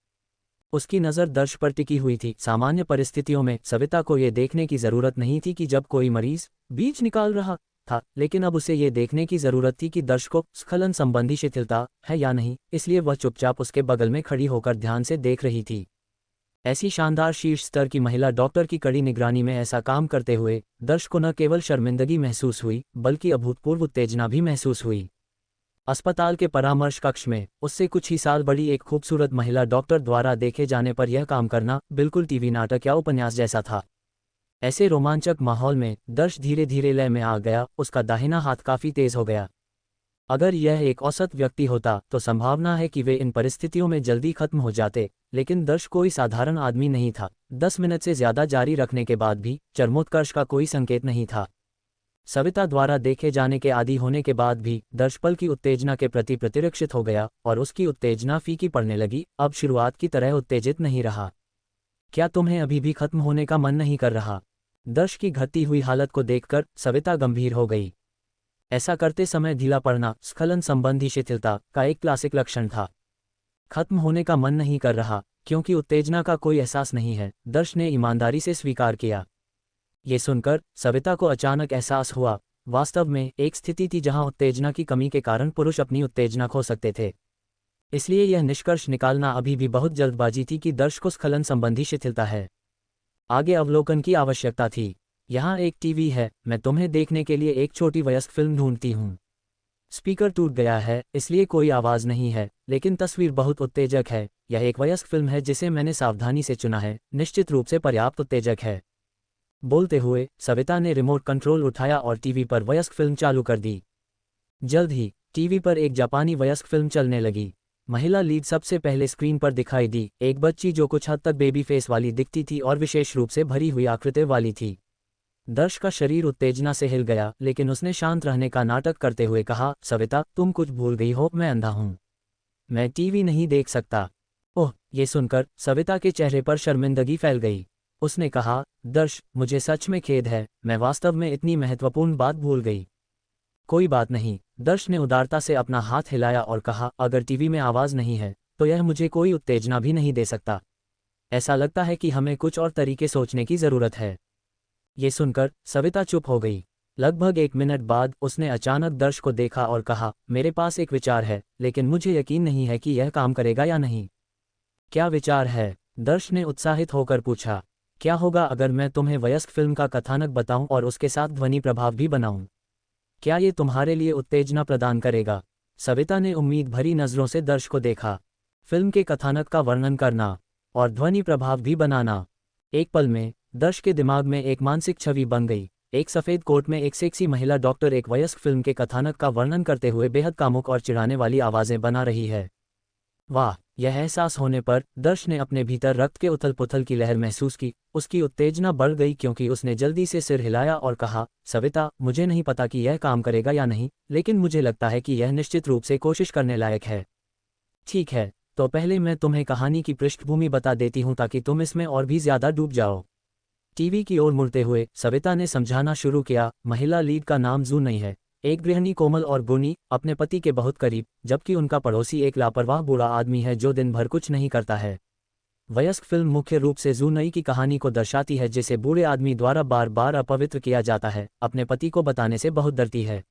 उसकी नज़र दर्श पर टिकी हुई थी। सामान्य परिस्थितियों में सविता को यह देखने की ज़रूरत नहीं थी कि जब कोई मरीज बीज निकाल रहा था, लेकिन अब उसे ये देखने की ज़रूरत थी कि दर्श को स्खलन संबंधी शिथिलता है या नहीं, इसलिए वह चुपचाप उसके बगल में खड़ी होकर ध्यान से देख रही थी। ऐसी शानदार शीर्ष स्तर की महिला डॉक्टर की कड़ी निगरानी में ऐसा काम करते हुए दर्श को न केवल शर्मिंदगी महसूस हुई बल्कि अभूतपूर्व उत्तेजना भी महसूस हुई। अस्पताल के परामर्श कक्ष में उससे कुछ ही साल बड़ी एक खूबसूरत महिला डॉक्टर द्वारा देखे जाने पर यह काम करना बिल्कुल टीवी नाटक या उपन्यास जैसा था। ऐसे रोमांचक माहौल में दर्श धीरे धीरे लय में आ गया। उसका दाहिना हाथ काफी तेज हो गया। अगर यह एक औसत व्यक्ति होता तो संभावना है कि वे इन परिस्थितियों में जल्दी खत्म हो जाते, लेकिन दर्श कोई साधारण आदमी नहीं था। 10 मिनट से ज्यादा जारी रखने के बाद भी चरमोत्कर्ष का कोई संकेत नहीं था। सविता द्वारा देखे जाने के आदी होने के बाद भी दर्श पल की उत्तेजना के प्रति प्रतिरक्षित हो गया और उसकी उत्तेजना फीकी पड़ने लगी। अब शुरुआत की तरह उत्तेजित नहीं रहा। क्या तुम्हें अभी भी खत्म होने का मन नहीं कर रहा? दर्श की घटती हुई हालत को देखकर सविता गंभीर हो गई। ऐसा करते समय ढीला पड़ना स्खलन संबंधी शिथिलता का एक क्लासिक लक्षण था। खत्म होने का मन नहीं कर रहा क्योंकि उत्तेजना का कोई एहसास नहीं है, दर्श ने ईमानदारी से स्वीकार किया। ये सुनकर सविता को अचानक एहसास हुआ, वास्तव में एक स्थिति थी जहां उत्तेजना की कमी के कारण पुरुष अपनी उत्तेजना खो सकते थे। इसलिए यह निष्कर्ष निकालना अभी भी बहुत जल्दबाजी थी कि दर्श को स्खलन संबंधी शिथिलता है। आगे अवलोकन की आवश्यकता थी। यहाँ एक टीवी है, मैं तुम्हें देखने के लिए एक छोटी वयस्क फिल्म ढूंढती हूँ। स्पीकर टूट गया है इसलिए कोई आवाज़ नहीं है, लेकिन तस्वीर बहुत उत्तेजक है। यह एक वयस्क फिल्म है जिसे मैंने सावधानी से चुना है, निश्चित रूप से पर्याप्त उत्तेजक है। बोलते हुए सविता ने रिमोट कंट्रोल उठाया और टीवी पर वयस्क फिल्म चालू कर दी। जल्द ही टीवी पर एक जापानी वयस्क फिल्म चलने लगी। महिला लीड सबसे पहले स्क्रीन पर दिखाई दी, एक बच्ची जो कुछ हद तक बेबी फेस वाली दिखती थी और विशेष रूप से भरी हुई आकृति वाली थी। दर्श का शरीर उत्तेजना से हिल गया, लेकिन उसने शांत रहने का नाटक करते हुए कहा, सविता तुम कुछ भूल गई हो, मैं अंधा हूँ, मैं टीवी नहीं देख सकता। ओह, ये सुनकर सविता के चेहरे पर शर्मिंदगी फैल गई। उसने कहा, दर्श मुझे सच में खेद है, मैं वास्तव में इतनी महत्वपूर्ण बात भूल गई। कोई बात नहीं, दर्श ने उदारता से अपना हाथ हिलाया और कहा, अगर टीवी में आवाज़ नहीं है तो यह मुझे कोई उत्तेजना भी नहीं दे सकता। ऐसा लगता है कि हमें कुछ और तरीके सोचने की ज़रूरत है। ये सुनकर सविता चुप हो गई। लगभग 1 मिनट बाद उसने अचानक दर्श को देखा और कहा, मेरे पास एक विचार है, लेकिन मुझे यकीन नहीं है कि यह काम करेगा या नहीं। क्या विचार है? दर्श ने उत्साहित होकर पूछा। क्या होगा अगर मैं तुम्हें वयस्क फिल्म का कथानक बताऊं और उसके साथ ध्वनि प्रभाव भी बनाऊं? क्या ये तुम्हारे लिए उत्तेजना प्रदान करेगा? सविता ने उम्मीद भरी नज़रों से दर्श को देखा। फिल्म के कथानक का वर्णन करना और ध्वनि प्रभाव भी बनाना। एक पल में दर्श के दिमाग में एक मानसिक छवि बन गई, एक सफ़ेद कोट में एक सेक्सी महिला डॉक्टर एक वयस्क फिल्म के कथानक का वर्णन करते हुए बेहद कामुक और चिढ़ाने वाली आवाज़ें बना रही है। वाह! यह एहसास होने पर दर्श ने अपने भीतर रक्त के उथल-पुथल की लहर महसूस की। उसकी उत्तेजना बढ़ गई क्योंकि उसने जल्दी से सिर हिलाया और कहा, सविता, मुझे नहीं पता कि यह काम करेगा या नहीं, लेकिन मुझे लगता है कि यह निश्चित रूप से कोशिश करने लायक है। ठीक है, तो पहले मैं तुम्हें कहानी की पृष्ठभूमि बता देती हूँ ताकि तुम इसमें और भी ज़्यादा डूब जाओ। टीवी की ओर मुड़ते हुए सविता ने समझाना शुरू किया, महिला लीड का नाम जू नहीं है। एक गृहिणी कोमल और गुणी, अपने पति के बहुत करीब, जबकि उनका पड़ोसी एक लापरवाह बूढ़ा आदमी है जो दिन भर कुछ नहीं करता है। वयस्क फिल्म मुख्य रूप से जू नई की कहानी को दर्शाती है जिसे बूढ़े आदमी द्वारा बार बार अपवित्र किया जाता है, अपने पति को बताने से बहुत डरती है।